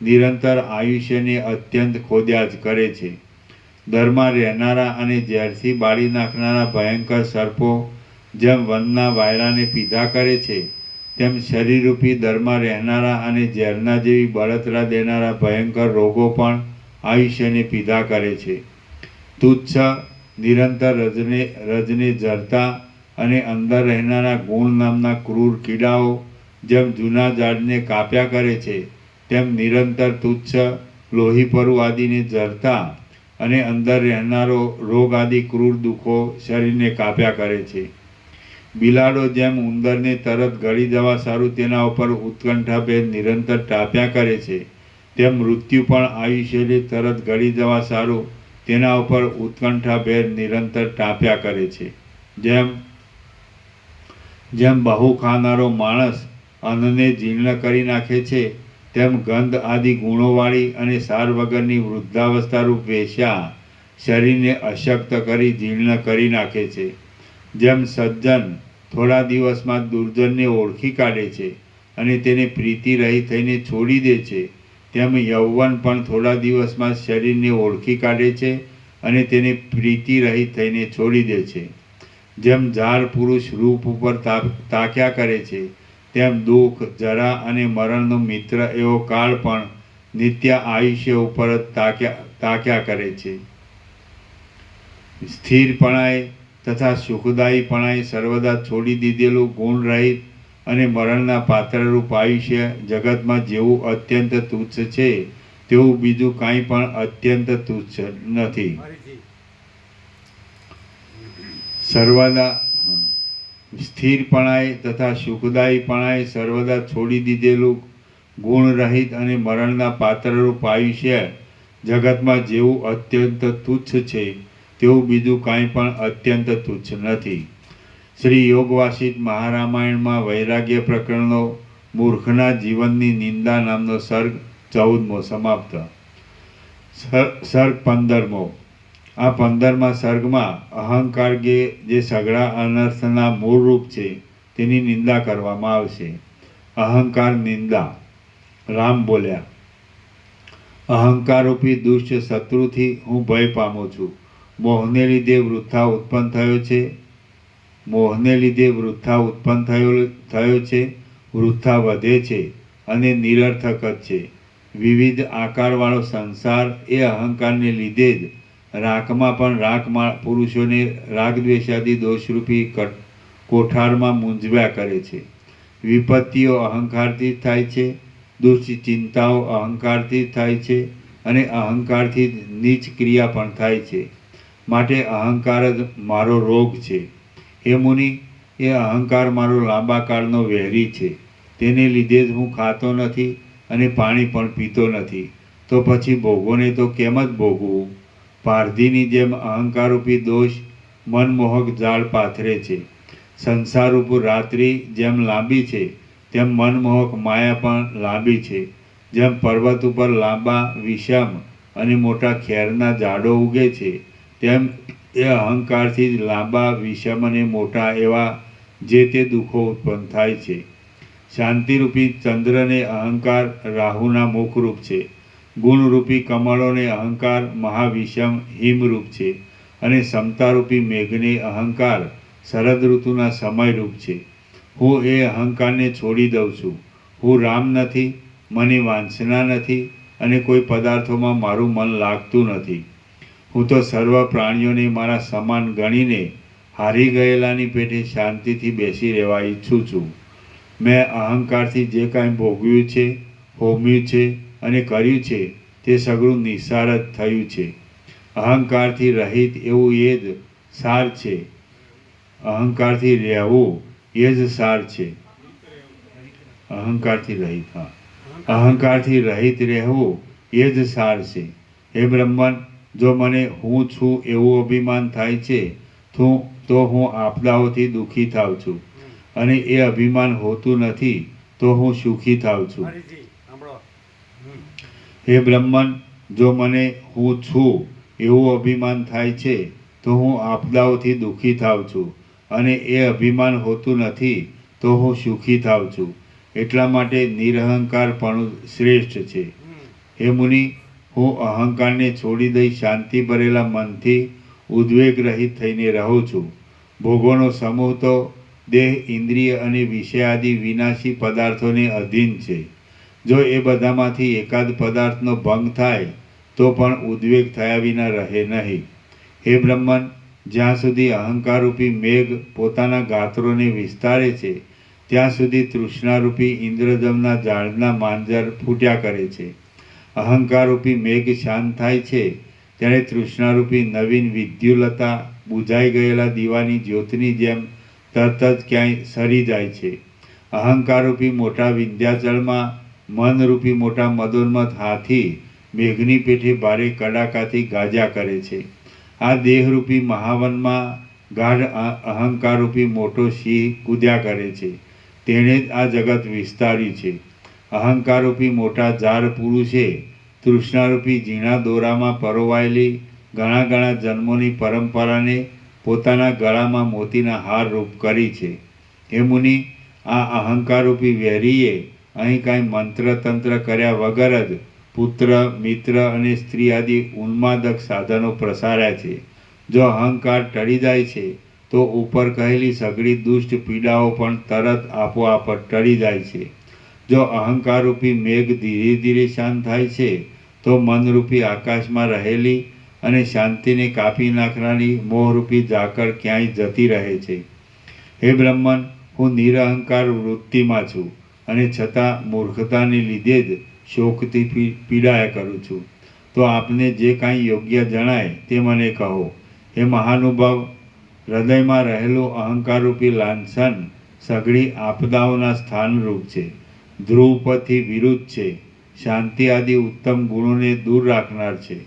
નિરંતર આયુષ્યને અત્યંત ખોદ્યા જ કરે છે. દરમાં રહેનારા અને ઝેરથી બાળી નાખનારા ભયંકર સર્પો જેમ વનના વાયરાને પીધા કરે છે, તેમ શરીરરૂપી દરમાં રહેનારા અને ઝેરના જેવી બળતરા દેનારા ભયંકર રોગો પણ આયુષ્યને પીધા કરે છે. તુચ્છ, નિરંતર રજને જરતા અને અંદર રહેનારા ગુણ નામના ક્રૂર કીડાઓ જેમ જૂના ઝાડને કાપ્યા કરે છે, તેમ નિરંતર તુચ્છ, લોહીપરુ આદિને જરતા અને અંદર રહેનારો રોગ આદિ ક્રૂર દુઃખો શરીરને કાપ્યા કરે છે. બિલાડો જેમ ઉંદરને તરત ગળી જવા સારું તેના ઉપર ઉત્કંઠાભેર નિરંતર ટાપ્યા કરે છે, તેમ મૃત્યુ પણ આયુષ્યને તરત ગળી જવા સારું તેના ઉપર ઉત્કંઠાભેર નિરંતર ટાપ્યા કરે છે. જેમ બહુ ખાનારો માણસ અન્નને જીર્ણ કરી નાખે છે, તેમ ગંધ આદિ ગુણોવાળી અને સાર વગરની વૃદ્ધાવસ્થારૂપ વેશ્યા શરીરને અશક્ત કરી જીર્ણ કરી નાખે છે. જેમ સજ્જન થોડા દિવસમાં દુર્જનને ઓળખી કાઢે છે અને તેને પ્રીતિ રહી થઈને છોડી દે છે, તેમ યૌવન પણ થોડા દિવસમાં શરીરને ઓળખી કાઢે છે અને તેને પ્રીતિ રહિત થઈને છોડી દે છે. જેમ ઝાડ પુરુષ રૂપ ઉપર તાક્યા કરે છે, તેમ દુઃખ, જરા અને મરણનો મિત્ર એવો કાળ પણ નિત્ય આયુષ્ય ઉપર જ તાક્યા કરે છે. સ્થિરપણાએ તથા સુખદાયીપણાએ સર્વદા છોડી દીધેલું ગુણ રહિત અને મરણના પાત્રરૂપ આયુષ્ય જગતમાં જેવું અત્યંત તુચ્છ છે તેવું બીજું કાંઈ પણ અત્યંત તુચ્છ નથી. ફરીથી. સર્વદા સ્થિરપણાએ તથા સુખદાયીપણાએ સર્વદા છોડી દીધેલું ગુણરહિત અને મરણના પાત્રરૂપ આયુષ્ય જગતમાં જેવું અત્યંત તુચ્છ છે તેવું બીજું કાંઈ પણ અત્યંત તુચ્છ નથી. શ્રી યોગવાસિત મહારામાયણમાં વૈરાગ્ય પ્રકરણનો મૂર્ખના જીવનની નિંદા નામનો સર્ગ 14મો સમાપ્ત. સર્ગ 15મો. આ 15મા સર્ગમાં અહંકાર જે સઘળા અનર્થના મૂળ રૂપ છે તેની નિંદા કરવામાં આવશે. અહંકાર નિંદા. રામ બોલ્યા, અહંકારરૂપી દુષ્ટ શત્રુથી હું ભય પામું છું. મોહને લીધે વૃથા ઉત્પન્ન થયો છે. મોહને લીધે વૃથા ઉત્પન્ન થયો છે, વૃથા વધે છે અને નિરર્થક જ છે. વિવિધ આકારવાળો સંસાર એ અહંકારને લીધે જ રાગમાં પણ પુરુષોને રાગદ્વેષાદી દોષરૂપી કોઠારમાં મૂંઝવ્યા કરે છે. વિપત્તિઓ અહંકારથી જ થાય છે, દુશ્ચિંતાઓ અહંકારથી જ થાય છે અને અહંકારથી જ નીચ ક્રિયા પણ થાય છે. માટે અહંકાર જ મારો રોગ છે. હે મુનિ, એ અહંકાર મારો લાંબા કાળનો વહેરી છે. તેને લીધે જ હું ખાતો નથી અને પાણી પણ પીતો નથી. તો પછી ભોગોને તો કેમ જ ભોગવું? પારધીની જેમ અહંકારરૂપી દોષ મનમોહક જાળ પાથરે છે. સંસારરૂપ રાત્રિ જેમ લાંબી છે તેમ મનમોહક માયા પણ લાંબી છે. જેમ પર્વત ઉપર લાંબા વિષમ અને મોટા ખેરના ઝાડો ઉગે છે તેમ એ અહંકારથી જ લાંબા વિષમ અને મોટા એવા જે તે દુઃખો ઉત્પન્ન થાય છે. શાંતિરૂપી ચંદ્રને અહંકાર રાહુના મુખરૂપ છે. ગુણરૂપી કમળોને અહંકાર મહાવિષમ હિમરૂપ છે અને સમતારૂપી મેઘને અહંકાર શરદ ઋતુના સમયરૂપ છે. હું એ અહંકારને છોડી દઉં છું. હું રામ નથી, મને વાંછના નથી અને કોઈ પદાર્થોમાં મારું મન લાગતું નથી. હું તો સર્વ પ્રાણીઓને મારા સમાન ગણીને હારી ગયેલાની પેઠે શાંતિથી બેસી રહેવા ઈચ્છું છું. મેં અહંકારથી જે કાંઈ ભોગવ્યું છે, હોમ્યું છે અને કર્યું છે તે સઘળું નિસ્સાર જ થયું છે. અહંકારથી રહિત એવું એ જ સાર છે. અહંકારથી રહેવું એ જ સાર છે. અહંકારથી રહિત, હા, અહંકારથી રહિત રહેવું એ જ સાર છે. હે બ્રહ્મન, જો મને હું છું એવું અભિમાન થાય છે તો હું આપદાઓથી દુઃખી થાઉં છું અને એ અભિમાન હોતું નથી તો હું સુખી થાઉં છું. હે બ્રહ્મન, જો મને હું છું એવું અભિમાન થાય છે તો હું આપદાઓથી દુઃખી થાઉં છું અને એ અભિમાન હોતું નથી તો હું સુખી થાઉં છું. એટલા માટે નિરહંકારપણું શ્રેષ્ઠ છે. હે મુનિ, હું અહંકારને છોડી દઈ શાંતિ ભરેલા મનથી ઉદ્વેગ રહિત થઈને રહું છું. ભોગોનો સમૂહ તો દેહ, ઇન્દ્રિય અને વિષય આદિ વિનાશી પદાર્થોને અધીન છે. જો એ બધામાંથી એકાદ પદાર્થનો ભંગ થાય તો પણ ઉદ્વેગ થયા વિના રહે નહીં. હે બ્રહ્મન, જ્યાં સુધી અહંકારરૂપી મેઘ પોતાના ગાત્રોને વિસ્તારે છે ત્યાં સુધી તૃષ્ણારૂપી ઇન્દ્રજમના ઝાડના માંજર ફૂટ્યા કરે છે. અહંકારરૂપી મેઘ શાંત થાય છે ત્યારે તૃષ્ણારૂપી નવીન વિદ્યુલતા બુઝાઈ ગયેલા દીવાની જ્યોતની જેમ તરત જ ક્યાંય સરી જાય છે. અહંકારરૂપી મોટા વિંધ્યાચળમાં મનરૂપી મોટા મદોન્મત હાથી મેઘની પેઠે ભારે કડાકાથી ગાજ્યા કરે છે. આ દેહરૂપી મહાવનમાં ગાઢ અહંકારરૂપી મોટો સિંહ કૂદ્યા કરે છે. તેણે જ આ જગત વિસ્તાર્યું છે. અહંકારરૂપી મોટા ઝાડ પુરુષે તૃષ્ણારૂપી ઝીણા દોરામાં પરોવાયેલી ઘણા ઘણા જન્મોની પરંપરાને પોતાના ગળામાં મોતીના હાર રૂપ કરી છે. હે મુનિ, આ અહંકારરૂપી વેરીએ અહીં કાંઈ મંત્ર તંત્ર કર્યા વગર જ પુત્ર, મિત્ર અને સ્ત્રી આદિ ઉન્માદક સાધનો પ્રસાર્યા છે. જો અહંકાર ટળી જાય છે તો ઉપર કહેલી સઘળી દુષ્ટ પીડાઓ પણ તરત આપોઆપ ટળી જાય છે. જો અહંકારરૂપી મેઘ ધીરે ધીરે શાંત થાય છે તો મનરૂપી આકાશમાં રહેલી અને શાંતિને કાપી નાખનારી મોહરૂપી ઝાકળ ક્યાંય જતી રહે છે. હે બ્રહ્મન, હું નિરહંકાર વૃત્તિમાં છું અને છતાં મૂર્ખતાને લીધે જ શોકથી પીડાયા કરું છું. તો આપને જે કાંઈ યોગ્ય જણાય તે મને કહો. હે મહાનુભાવ, હૃદયમાં રહેલું અહંકારરૂપી લાંછન સઘળી આપદાઓના સ્થાનરૂપ છે. ધ્રુવ પથથી વિરુદ્ધ છે. શાંતિ આદિ ઉત્તમ ગુણોને દૂર રાખનાર છે.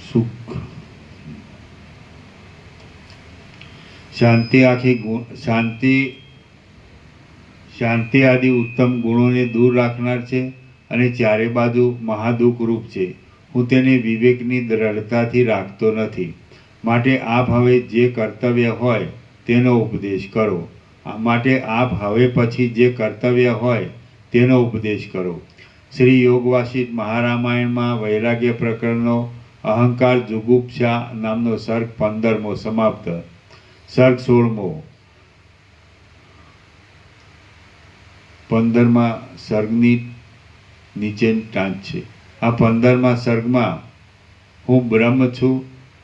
સુખ શાંતિ આદિ ઉત્તમ ગુણોને દૂર રાખનાર છે અને ચારે બાજુ મહાદુઃખ રૂપ છે. હું તેને વિવેકની દ્રઢતાથી રાખતો નથી. માટે આપ હવે જે કર્તવ્ય હોય તેનો ઉપદેશ કરો. માટે આપ હવે પછી જે કર્તવ્ય હોય તેનો ઉપદેશ કરો. શ્રી યોગ વાસિષ્ઠ મહારામાયણમાં વૈરાગ્ય પ્રકરણનો અહંકાર જુગુપ્સા નામનો સર્ગ 15મો સમાપ્ત. સર્ગ 16મો 15મા સર્ગની નીચેની ટાંચ છે. આ 15મા સર્ગમાં હું બ્રહ્મ છું.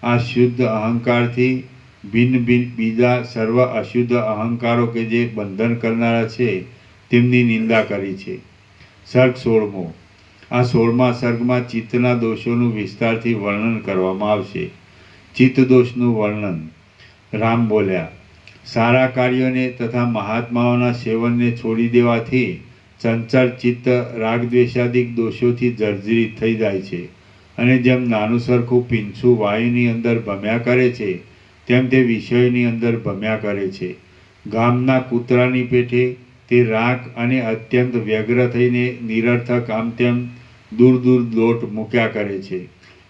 આ શુદ્ધ અહંકારથી ભિન્ન બીજા સર્વ અશુદ્ધ અહંકારો કે જે બંધન કરનારા છે તેમની નિંદા કરી છે. સર્ગ 16મો. આ 16મા સર્ગમાં ચિત્તના દોષોનું વિસ્તારથી વર્ણન કરવામાં આવશે. ચિત્ત દોષનું વર્ણન. રામ બોલ્યા, સારા કાર્યોને તથા મહાત્માઓના સેવનને છોડી દેવાથી ચંચળ ચિત્ત રાગદ્વેષાદિક દોષોથી જર્જરિત થઈ જાય છે. અને જેમ નાનું સરખું પીંછું વાયુની અંદર ભમ્યા કરે છે તેમ તે વિષયોની અંદર ભમ્યા કરે છે. ગામના કૂતરાની પેઠે તે રાગ અને અત્યંત વ્યગ્ર થઈને નિરર્થક આમ તેમ દૂર દૂર દોટ મૂક્યા કરે છે.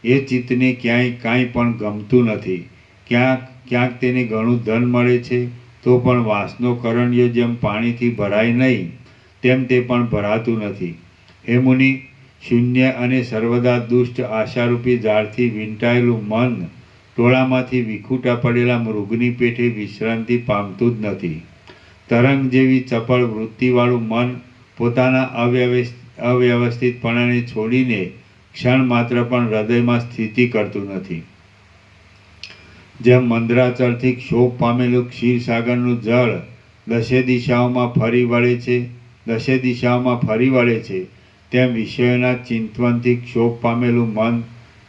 એ ચિત્તને ક્યાંય કાંઈ પણ ગમતું નથી. ક્યાંક તેને ઘણું ધન મળે છે તો પણ વાસનો કરણ્યો જેમ પાણીથી ભરાય નહીં તેમ તે પણ ભરાતું નથી. હે મુનિ, શૂન્ય અને સર્વદા દુષ્ટ આશારૂપી ઝાડથી વીંટાયેલું મન ટોળામાંથી વિખૂટા પડેલા મૃગની પેઠે વિશ્રાંતિ પામતું જ નથી. તરંગ જેવી ચપળ વૃત્તિવાળું મન પોતાના અવ્યવસ્થિતપણાને છોડીને ક્ષણ માત્ર પણ હૃદયમાં સ્થિતિ કરતું નથી. જેમ મંદરાચળથી ક્ષોભ પામેલું ક્ષીરસાગરનું જળ દશે દિશાઓમાં ફરી વળે છે તેમ વિષયોના ચિંતવનથી ક્ષોભ પામેલું મન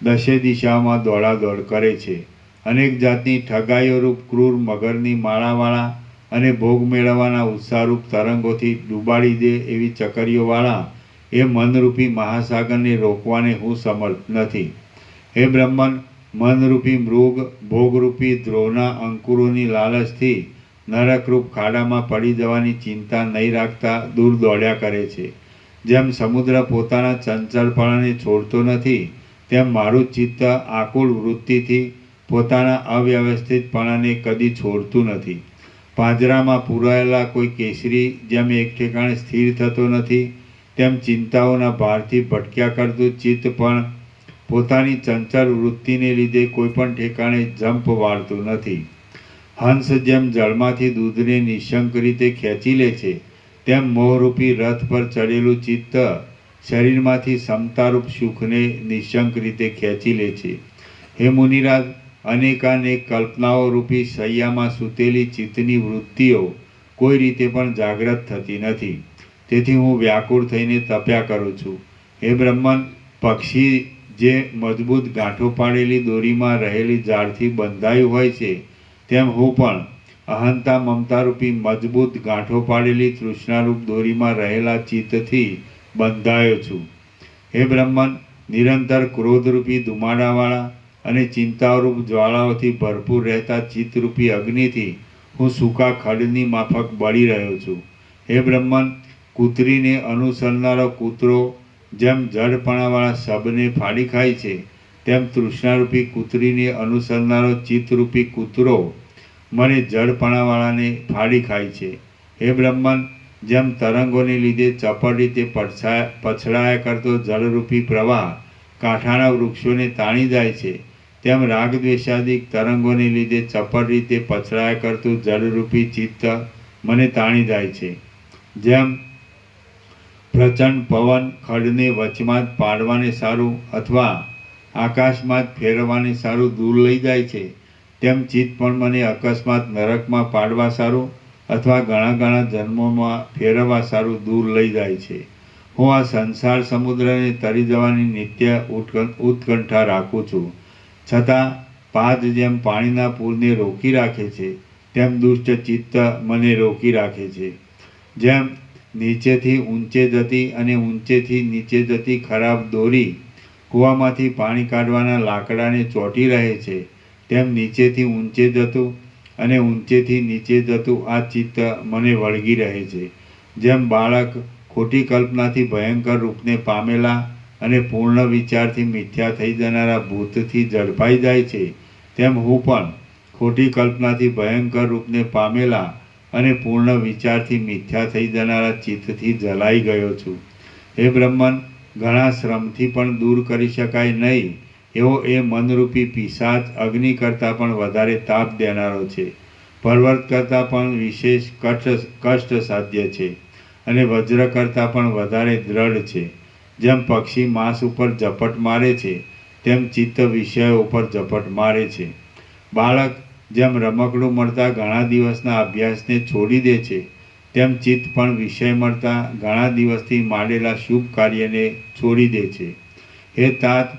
દશે દિશાઓમાં દોડાદોડ કરે છે. અનેક જાતની ઠગાઈઓરૂપ ક્રૂર મગરની માળાવાળા અને ભોગ મેળવવાના ઉત્સાહરૂપ તરંગોથી ડૂબાડી દે એવી ચકરીઓવાળા એ મનરૂપી મહાસાગરને રોકવાને હું સમર્થ નથી. હે બ્રહ્મન, મનરૂપી મૃગ ભોગરૂપી ધ્રોવના અંકુરોની લાલચથી નરકરૂપ ખાડામાં પડી જવાની ચિંતા નહીં રાખતા દૂર દોડ્યા કરે છે. જેમ સમુદ્ર પોતાના ચંચળપણાને છોડતો નથી તેમ મારું ચિત્ત આકુળ વૃત્તિથી પોતાના અવ્યવસ્થિતપણાને કદી છોડતું નથી. પાંજરામાં પૂરાયેલા કોઈ કેસરી જેમ એક ઠેકાણે સ્થિર થતો નથી તેમ ચિંતાઓના ભારથી ભટક્યા કરતું ચિત્ત પણ પોતાની ચંચળ વૃત્તિને લીધે કોઈ પણ ઠેકાણે જંપ વાળતું નથી. હંસ જેમ જળમાંથી દૂધને નિઃશંક રીતે ખેંચી લે છે તેમ મોહરૂપી રથ પર ચડેલું ચિત્ત શરીરમાંથી સમતારૂપ સુખને નિઃશંક રીતે ખેંચી લે છે. હે મુનિરાજ, અનેકાનેક કલ્પનાઓ રૂપી શૈયામાં સૂતેલી ચિત્તની વૃત્તિઓ કોઈ રીતે પણ જાગ્રત થતી નથી. તેથી હું વ્યાકુળ થઈને તપ્યા કરું છું. હે બ્રહ્મન, પક્ષી જે મજબૂત ગાંઠો પાડેલી દોરીમાં રહેલી જાળથી બંધાયું હોય છે તેમ હું પણ અહંતા મમતારૂપી મજબૂત ગાંઠો પાડેલી તૃષ્ણારૂપ દોરીમાં રહેલા ચિત્તથી બંધાયો છું. હે બ્રહ્મન, નિરંતર ક્રોધરૂપી ધુમાડાવાળા અને ચિંતારૂપ જ્વાળાઓથી ભરપૂર રહેતા ચિત્તરૂપી અગ્નિથી હું સૂકા ખડની માફક બળી રહ્યો છું. હે બ્રહ્મન, કૂતરીને અનુસરનારો કૂતરો જેમ જડપણાવાળા શબને ફાડી ખાય છે તેમ તૃષ્ણારૂપી કૂતરીને અનુસરનારો ચિત્તરૂપી કૂતરો મને જડપણાવાળાને ફાડી ખાય છે. હે બ્રહ્મન, જેમ તરંગોને લીધે ચપળ રીતે પછડાયા કરતો જળરૂપી પ્રવાહ કાંઠાના વૃક્ષોને તાણી જાય છે તેમ રાગદ્વેષાદિક તરંગોને લીધે ચપળ રીતે પછડાયા કરતું જળરૂપી ચિત્ત મને તાણી જાય છે. જેમ પ્રચંડ પવન ખડને વચમાં જ પાડવાને સારું અથવા આકાશમાં જ ફેરવવાને સારું દૂર લઈ જાય છે તેમ ચિત્ત પણ મને અકસ્માત નરકમાં પાડવા સારું અથવા ઘણા ઘણા જન્મોમાં ફેરવવા સારું દૂર લઈ જાય છે. હું આ સંસાર સમુદ્રને તરી જવાની નિત્ય ઉત્કંઠા રાખું છું. છતાં પાદ જેમ પાણીના પૂરને રોકી રાખે છે તેમ દુષ્ટ ચિત્ત મને રોકી રાખે છે. જેમ નીચેથી ઊંચે જતી અને ઊંચેથી નીચે જતી ખરાબ દોરી કૂવામાંથી પાણી કાઢવાના લાકડાને ચોંટી રહે છે, તેમ નીચેથી ઊંચે જતું અને ઊંચેથી નીચે જતું આ ચિત્ત મને વળગી રહે છે. જેમ બાળક ખોટી કલ્પનાથી ભયંકર રૂપને પામેલા અને પૂર્ણ વિચારથી મિથ્યા થઈ જનારા ભૂતથી ઝડપાઈ જાય છે, તેમ હું પણ ખોટી કલ્પનાથી ભયંકર રૂપને પામેલા અને પૂર્ણ વિચારથી મિથ્યા થઈ જનારા ચિત્તથી જલાઈ ગયો છું. હે બ્રહ્મન, ઘણા શ્રમથી પણ દૂર કરી શકાય નહીં એવો એ મનરૂપી પિશાચ અગ્નિ કરતાં પણ વધારે તાપ દેનારો છે, પર્વત કરતાં પણ વિશેષ કષ્ટ સાધ્ય છે અને વજ્ર કરતાં પણ વધારે દ્રઢ છે. જેમ પક્ષી માંસ ઉપર ઝપટ મારે છે, તેમ ચિત્ત વિષયો ઉપર ઝપટ મારે છે. બાળક જેમ રમકડું મળતા ઘણા દિવસના અભ્યાસને છોડી દે છે, તેમ ચિત્ત પણ વિષય મળતા ઘણા દિવસથી માંડેલા શુભ કાર્યને છોડી દે છે. હે તાત,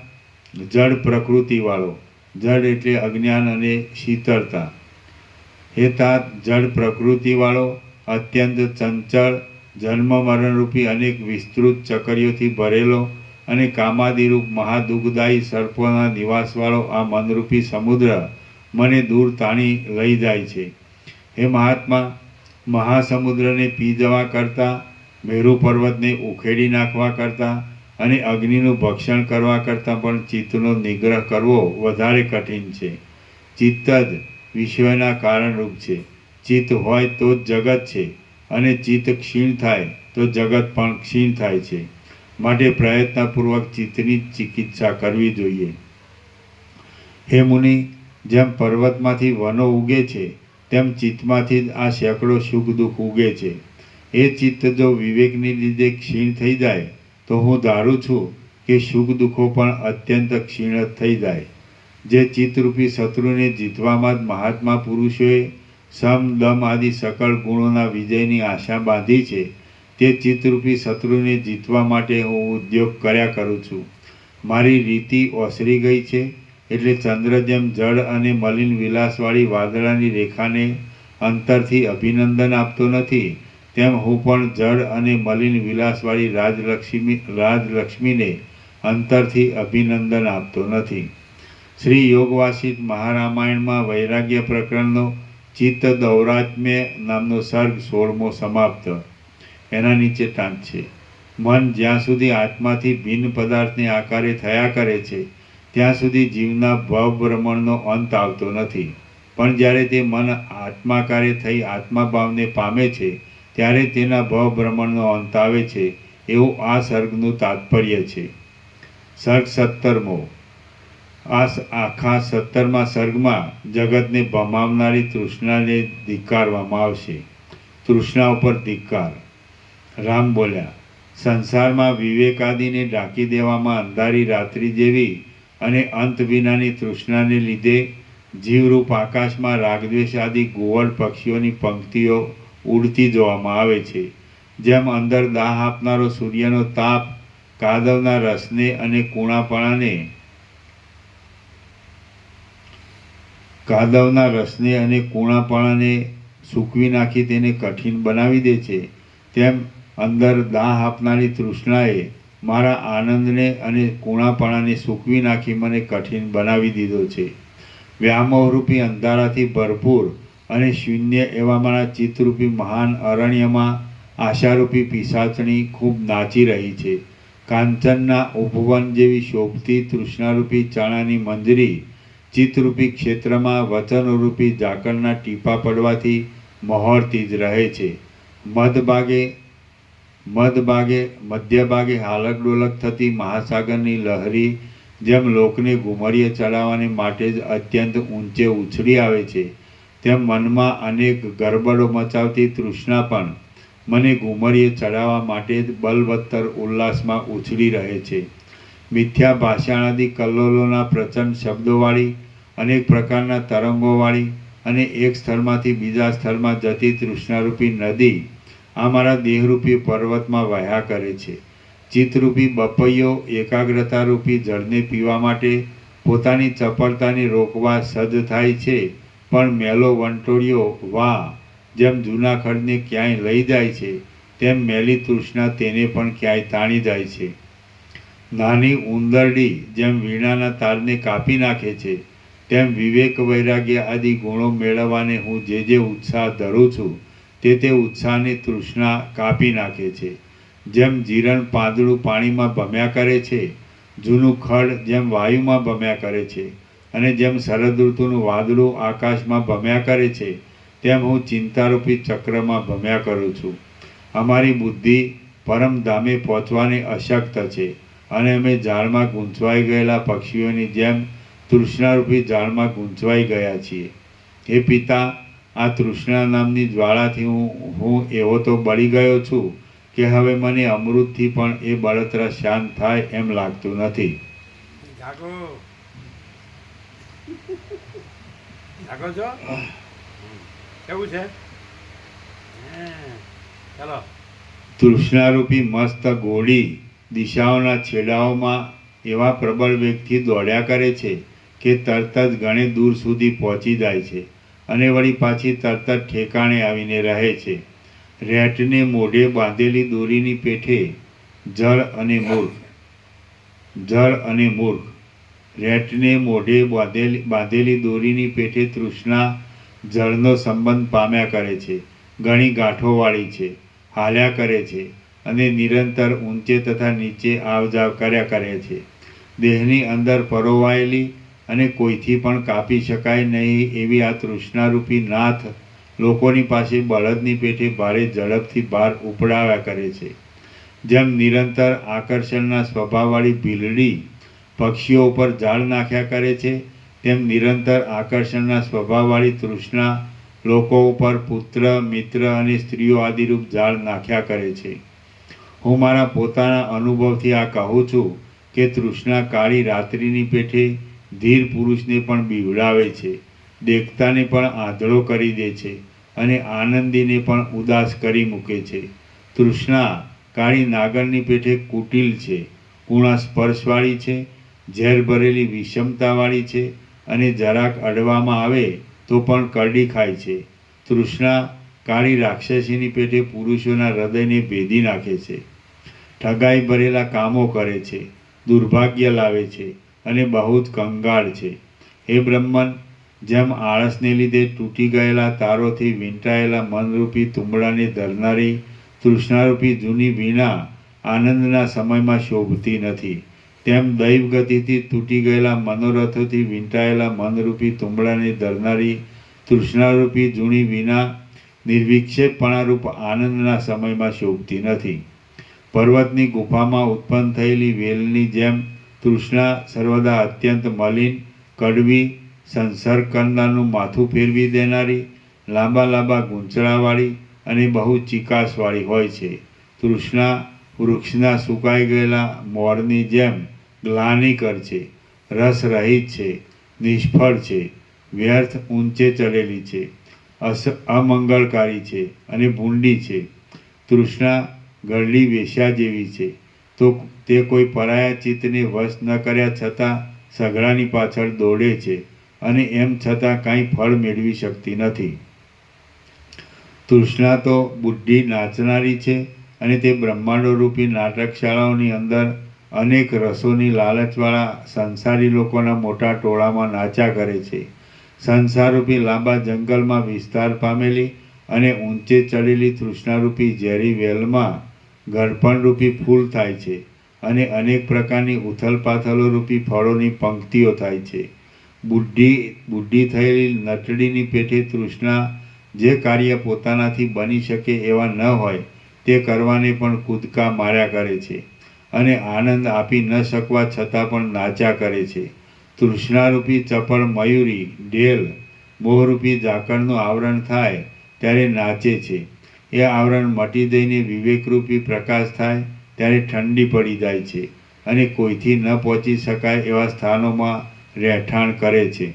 જડ પ્રકૃતિવાળો, જડ એટલે અજ્ઞાન અને શીતળતા. હે તાત, જડ પ્રકૃતિવાળો, અત્યંત ચંચળ, જન્મ મરણરૂપી અનેક વિસ્તૃત ચકરીઓથી ભરેલો અને કામાદિરૂપ મહાદુઃખદાયી સર્પોના નિવાસવાળો આ મનરૂપી સમુદ્ર મને દૂર તાણી લઈ જાય છે. હે મહાત્મા, મહાસમુદ્રને પી જવા કરતાં, મેરુ પર્વતને ઉખેડી નાખવા કરતાં અને અગ્નિનું ભક્ષણ કરવા કરતાં પણ ચિત્તનો નિગ્રહ કરવો વધારે કઠિન છે. ચિત્ત જ વિશ્વના કારણરૂપ છે. ચિત્ત હોય તો જ જગત છે અને ચિત્ત ક્ષીણ થાય તો જગત પણ ક્ષીણ થાય છે. માટે પ્રયત્નપૂર્વક ચિત્તની ચિકિત્સા કરવી જોઈએ. હે મુનિ, જેમ પર્વતમાંથી વનો ઉગે છે, તેમ ચિત્તમાંથી જ આ સેંકડો સુખ દુઃખ ઉગે છે. એ ચિત્ત જો વિવેકને લીધે ક્ષીણ થઈ જાય તો હું ધારું છું કે સુખ દુઃખો પણ અત્યંત ક્ષીણ જ થઈ જાય. જે ચિત્તરૂપી શત્રુને જીતવામાં જ મહાત્મા પુરુષોએ સમ દમ આદિ સકળ ગુણોના વિજયની આશા બાંધી છે, તે ચિત્તરૂપી શત્રુને જીતવા માટે હું ઉદ્યોગ કર્યા કરું છું. મારી રીતિ ઓસરી ગઈ છે, એટલે ચંદ્ર જેમ જળ અને મલિન વિલાસવાળી વાદળાની રેખાને અંતરથી અભિનંદન આપતો નથી, તેમ હું પણ જળ અને મલિન વિલાસવાળી રાજલક્ષ્મીને અંતરથી અભિનંદન આપતો નથી. શ્રી યોગવાસિત મહારામાયણમાં વૈરાગ્ય પ્રકરણનો ચિત્ત દૌરાત્મ્ય નામનો સર્ગ 16મો સમાપ્ત. એના નીચે ટાંક છે: મન જ્યાં સુધી આત્માથી ભિન્ન પદાર્થને આકારે થયા કરે છે, ત્યાં સુધી જીવના ભવભ્રમણનો અંત આવતો નથી. પણ જ્યારે તે મન આત્માકારે થઈ આત્માભાવને પામે છે, ત્યારે તેના ભવભ્રમણનો અંત આવે છે. એવું આ સર્ગનું તાત્પર્ય છે. સર્ગ 17મો. આ આખા 17મા સર્ગમાં જગતને ભમાવનારી તૃષ્ણાને ધિક્કારવામાં આવશે. તૃષ્ણા ઉપર ધિક્કાર. રામ બોલ્યા: સંસારમાં વિવેકાદિને ઢાંકી દેવામાં અંધારી રાત્રિ જેવી અને અંત વિનાની તૃષ્ણાને લીધે જીવરૂપ આકાશમાં રાગદ્વેષ આદિ ગોવડ પક્ષીઓની પંક્તિઓ ઉડતી જોવામાં આવે છે. જેમ અંદર દાહ આપનારો સૂર્યનો તાપ કાદવના રસને અને કૂણાપણાને સૂકવી નાખી તેને કઠિન બનાવી દે છે, તેમ અંદર દાહ આપનારી તૃષ્ણાએ મારા આનંદને અને કૂણાપણાને સૂકવી નાખી મને કઠિન બનાવી દીધો છે. વ્યામોહરૂપી અંધારાથી ભરપૂર અને શૂન્ય એવા મારા ચિત્તરૂપી મહાન અરણ્યમાં આશારૂપી પિશાચણી ખૂબ નાચી રહી છે. કાંચનના ઉપવન જેવી શોભતી તૃષ્ણારૂપી ચણાની મંજરી ચિત્તરૂપી ક્ષેત્રમાં વચનરૂપી ઝાકળના ટીપા પડવાથી મહોરતી જ રહે છે. મધ્યભાગે હાલક ડોલક થતી મહાસાગરની લહેરી જેમ લોકને ઘુમરીએ ચડાવવાને માટે જ અત્યંત ઊંચે ઉછળી આવે છે, તેમ મનમાં અનેક ગરબડો મચાવતી તૃષ્ણા પણ મને ઘુમરીએ ચડાવવા માટે જ બલવત્તર ઉલ્લાસમાં ઉછળી રહે છે. મિથ્યા ભાષાણાદિ કલ્લોલોના પ્રચંડ શબ્દોવાળી, અનેક પ્રકારના તરંગોવાળી અને એક સ્થળમાંથી બીજા સ્થળમાં જતી તૃષ્ણારૂપી નદી આ મારા દેહરૂપી પર્વતમાં વહ્યા કરે છે. ચિત્તરૂપી બપૈયો એકાગ્રતારૂપી જળને પીવા માટે પોતાની ચપળતાને રોકવા સજ્જ થાય છે, પણ મેલો વંટોળિયો વાહ જેમ જૂના ખડને ક્યાંય લઈ જાય છે, તેમ મેલી તૃષ્ણા તેને પણ ક્યાંય તાણી જાય છે. નાની ઉંદરડી જેમ વીણાના તારને કાપી નાખે છે, તેમ વિવેક વૈરાગ્ય આદિ ગુણો મેળવવાને હું જે ઉત્સાહ ધરું છું તે ઉત્સાહની તૃષ્ણા કાપી નાખે છે. જેમ જીરણ પાંદડું પાણીમાં ભમ્યા કરે છે, જૂનું ખડ જેમ વાયુમાં ભમ્યા કરે છે, અને જેમ શરદ ઋતુનું વાદળું આકાશમાં ભમ્યા કરે છે, તેમ હું ચિંતારૂપી ચક્રમાં ભમ્યા કરું છું. અમારી બુદ્ધિ પરમધામે પહોંચવાની અશક્ત છે, અને અમે ઝાડમાં ગૂંચવાઈ ગયેલા પક્ષીઓની જેમ તૃષ્ણારૂપી ઝાડમાં ગૂંચવાઈ ગયા છીએ. હે પિતા, આ તૃષ્ણા નામની જ્વાળાથી હું એવો તો બળી ગયો છું કે હવે મને અમૃતથી પણ એ બળતરા શાંત થાય એમ લાગતું નથી. જાગો જાગો છો? કેવું છે? ચલો. તૃષ્ણારૂપી મસ્ત ગોળી દિશાઓના છેડાઓમાં એવા પ્રબળ વેગથી દોડ્યા કરે છે કે તરત જ ઘણે દૂર સુધી પહોંચી જાય છે, અને વળી પાછી તરત જ ઠેકાણે આવીને રહે છે. રેટને મોઢે બાંધેલી દોરીની પેઠે જળ અને મૂર્ખ. રેટને મોઢે બાંધેલી દોરીની પેઠે તૃષ્ણા જળનો સંબંધ પામ્યા કરે છે, ઘણી ગાંઠોવાળી છે, હાલ્યા કરે છે, અને નિરંતર ઊંચે તથા નીચે આવજાવ કર્યા કરે છે. દેહની અંદર પરોવાયેલી અને કોઈથી પણ કાપી શકાય નહીં એવી આ તૃષ્ણારૂપી નાથ લોકોની પાસે બળદની પેઠે ભારે ઝડપથી ભાર ઉપડાવ્યા કરે છે. જેમ નિરંતર આકર્ષણના સ્વભાવવાળી ભીલડી પક્ષીઓ ઉપર જાળ નાખ્યા કરે છે, તેમ નિરંતર આકર્ષણના સ્વભાવવાળી તૃષ્ણા લોકો ઉપર પુત્ર, મિત્ર અને સ્ત્રીઓ આદિરૂપ જાળ નાખ્યા કરે છે. હું મારા પોતાના અનુભવથી આ કહું છું કે તૃષ્ણા કાળી રાત્રિની પેઠે ધીર પુરુષને પણ બીવડાવે છે, દેખતાને પણ આંધળો કરી દે છે, અને આનંદીને પણ ઉદાસ કરી મૂકે છે. તૃષ્ણા કાળી નાગરની પેઠે કુટિલ છે, કુણા સ્પર્શવાળી છે, ઝેર ભરેલી વિષમતાવાળી છે, અને જરાક અડવામાં આવે તો પણ કરડી ખાય છે. તૃષ્ણા કાળી રાક્ષસીની પેઠે પુરુષોના હૃદયને ભેદી નાખે છે, ઠગાઈ ભરેલા કામો કરે છે, દુર્ભાગ્ય લાવે છે, અને બહુ જ કંગાળ છે. હે બ્રહ્મન, જેમ આળસને લીધે તૂટી ગયેલા તારોથી વીંટાયેલા મનરૂપી તુંબડાને ધરનારી તૃષ્ણારૂપી જૂની વીણા આનંદના સમયમાં શોભતી નથી, તેમ દૈવ ગતિથી તૂટી ગયેલા મનોરથોથી વીંટાયેલા મનરૂપી તુંબડાને ધરનારી તૃષ્ણારૂપી જૂની વીણા નિર્વિક્ષેપપણારૂપ આનંદના સમયમાં શોભતી નથી. પર્વતની ગુફામાં ઉત્પન્ન થયેલી વેલની જેમ તૃષ્ણા સર્વદા અત્યંત મલિન, કડવી, સંસર્ગ કરનારનું માથું ફેરવી દેનારી, લાંબા ગૂંચળાવાળી અને બહુ ચિકાસવાળી હોય છે. તૃષ્ણા વૃક્ષના સુકાઈ ગયેલા મોરની જેમ ગ્લાનિકર છે, રસરહિત છે, નિષ્ફળ છે, વ્યર્થ ઊંચે ચડેલી છે, અમંગળકારી છે અને ભૂંડી છે. તૃષ્ણા ગરડી વેશ્યા જેવી છે, તો તે કોઈ પરાયા ચિત્તને વશ ન કર્યા છતાં સઘળાની પાછળ દોડે છે, અને એમ છતાં કાંઈ ફળ મેળવી શકતી નથી. તૃષ્ણા તો બુદ્ધિ નાચનારી છે, અને તે બ્રહ્માંડો રૂપી નાટકશાળાઓની અંદર અનેક રસોની લાલચવાળા સંસારી લોકોના મોટા ટોળામાં નાચ્યા કરે છે. સંસારરૂપી લાંબા જંગલમાં વિસ્તાર પામેલી અને ઊંચે ચડેલી તૃષ્ણારૂપી ઝેરી વેલમાં ઘડપણરૂપી ફૂલ થાય છે, અને અનેક પ્રકારની ઉથલપાથલો રૂપી ફળોની પંક્તિઓ થાય છે. બુદ્ધિ થયેલી નટડીની પેઠે તૃષ્ણા જે કાર્ય પોતાનાથી બની શકે એવા ન હોય તે કરવાને પણ કૂદકા માર્યા કરે છે, અને આનંદ આપી ન શકવા છતાં પણ નાચ્યા કરે છે. તૃષ્ણારૂપી ચપળ મયુરી ઢેલ મોહરૂપી ઝાકળનું આવરણ થાય ત્યારે નાચે છે. એ આવરણ મટી દઈને વિવેકરૂપી પ્રકાશ થાય ત્યારે ઠંડી પડી જાય છે, અને કોઈથી ન પહોંચી શકાય એવા સ્થાનોમાં રહેઠાણ કરે છે.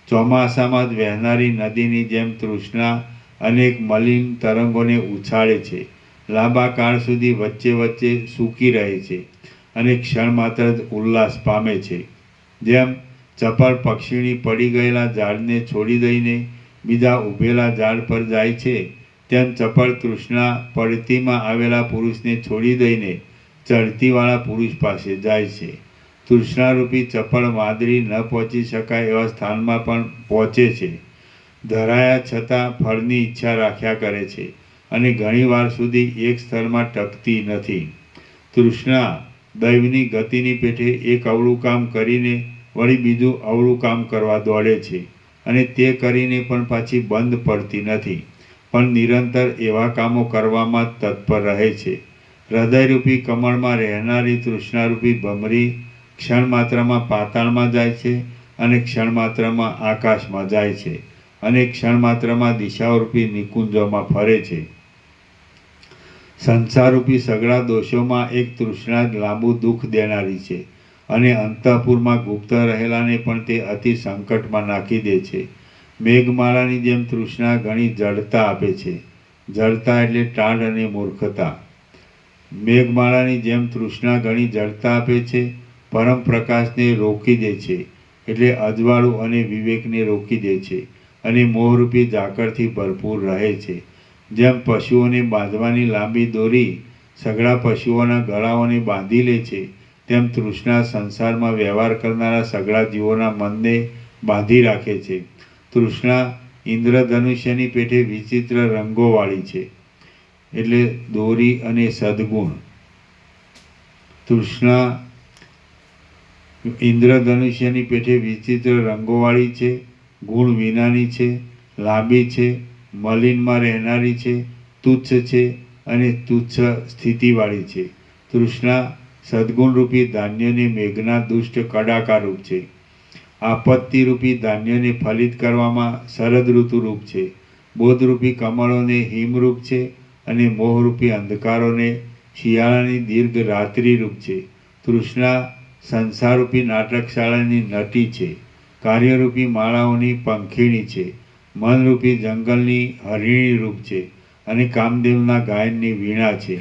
ચોમાસામાં જ વહેનારી નદીની જેમ તૃષ્ણા અનેક મલિન તરંગોને ઉછાળે છે, લાંબા કાળ સુધી વચ્ચે સૂકી રહે છે, અને ક્ષણ માત્ર જ ઉલ્લાસ પામે છે. જેમ ચપળ પક્ષીણી પડી ગયેલા ઝાડને છોડી દઈને બીજા ઊભેલા ઝાડ પર જાય છે, તેમ ચપળ તૃષ્ણા પડતીમાં આવેલા પુરુષને છોડી દઈને ચડતીવાળા પુરુષ પાસે જાય છે. તૃષ્ણારૂપી ચપળ વાદળી ન પહોંચી શકાય એવા સ્થાનમાં પણ પહોંચે છે. ધરાયા છતાં ફળની ઈચ્છા રાખ્યા કરે છે અને ઘણી વાર સુધી એક સ્થળમાં ટકતી નથી. તૃષ્ણા દૈવની ગતિની પેઠે એક અવળું કામ કરીને વળી બીજું અવળું કામ કરવા દોડે છે અને તે કરીને પણ પાછી બંધ પડતી નથી, પણ નિરંતર એવા કામો કરવામાં તત્પર રહે છે. હૃદયરૂપી કમળમાં રહેનારી તૃષ્ણારૂપી ભમરી ક્ષણમાત્રમાં પાતાળમાં જાય છે અને ક્ષણમાત્રમાં આકાશમાં જાય છે અને ક્ષણમાત્રમાં દિશાઓરૂપી નિકુંજોમાં ફરે છે. સંસારરૂપી સઘળા દોષોમાં એક તૃષ્ણા જ લાંબુ દુઃખ દેનારી છે અને અંતઃપુરમાં ગુપ્ત રહેલાને પણ તે અતિ સંકટમાં નાખી દે છે. મેઘમાળાની જેમ તૃષ્ણા ઘણી જડતા આપે છે. જડતા એટલે ટાઢ અને મૂર્ખતા. મેઘમાળાની જેમ તૃષ્ણા ઘણી જડતા આપે છે, પરમ પ્રકાશને રોકી દે છે એટલે અજવાળું અને વિવેકને રોકી દે છે અને મોહરૂપી ઝાકળથી ભરપૂર રહે છે. જેમ પશુઓને બાંધવાની લાંબી દોરી સઘળા પશુઓના ગળાઓને બાંધી લે છે, તેમ તૃષ્ણા સંસારમાં વ્યવહાર કરનારા સઘળા જીવોના મનને બાંધી રાખે છે. તૃષ્ણા ઇન્દ્રધનુષ્યની પેઠે વિચિત્ર રંગોવાળી છે, એટલે દોરી અને સદ્ગુણ. તૃષ્ણા ઇન્દ્રધનુષ્યની પેઠે વિચિત્ર રંગોવાળી છે, ગુણ વિનાની છે, લાંબી છે, મલિનમાં રહેનારી છે, તુચ્છ છે અને તુચ્છ સ્થિતિવાળી છે. તૃષ્ણા સદ્ગુણરૂપી ધાન્યને મેઘના દુષ્ટ કડાકારૂપ છે. આપત્તિરૂપી ધાન્યને ફલિત કરવામાં શરદ ઋતુરૂપ છે. બોધરૂપી કમળોને હિમરૂપ છે અને મોહરૂપી અંધકારોને શિયાળાની દીર્ઘ રાત્રિરૂપ છે. તૃષ્ણા સંસારરૂપી નાટકશાળાની નટી છે. કાર્યરૂપી માળાઓની પંખીણી છે. મનરૂપી જંગલની હરિણી રૂપ છે અને કામદેવના ગાયનની વીણા છે.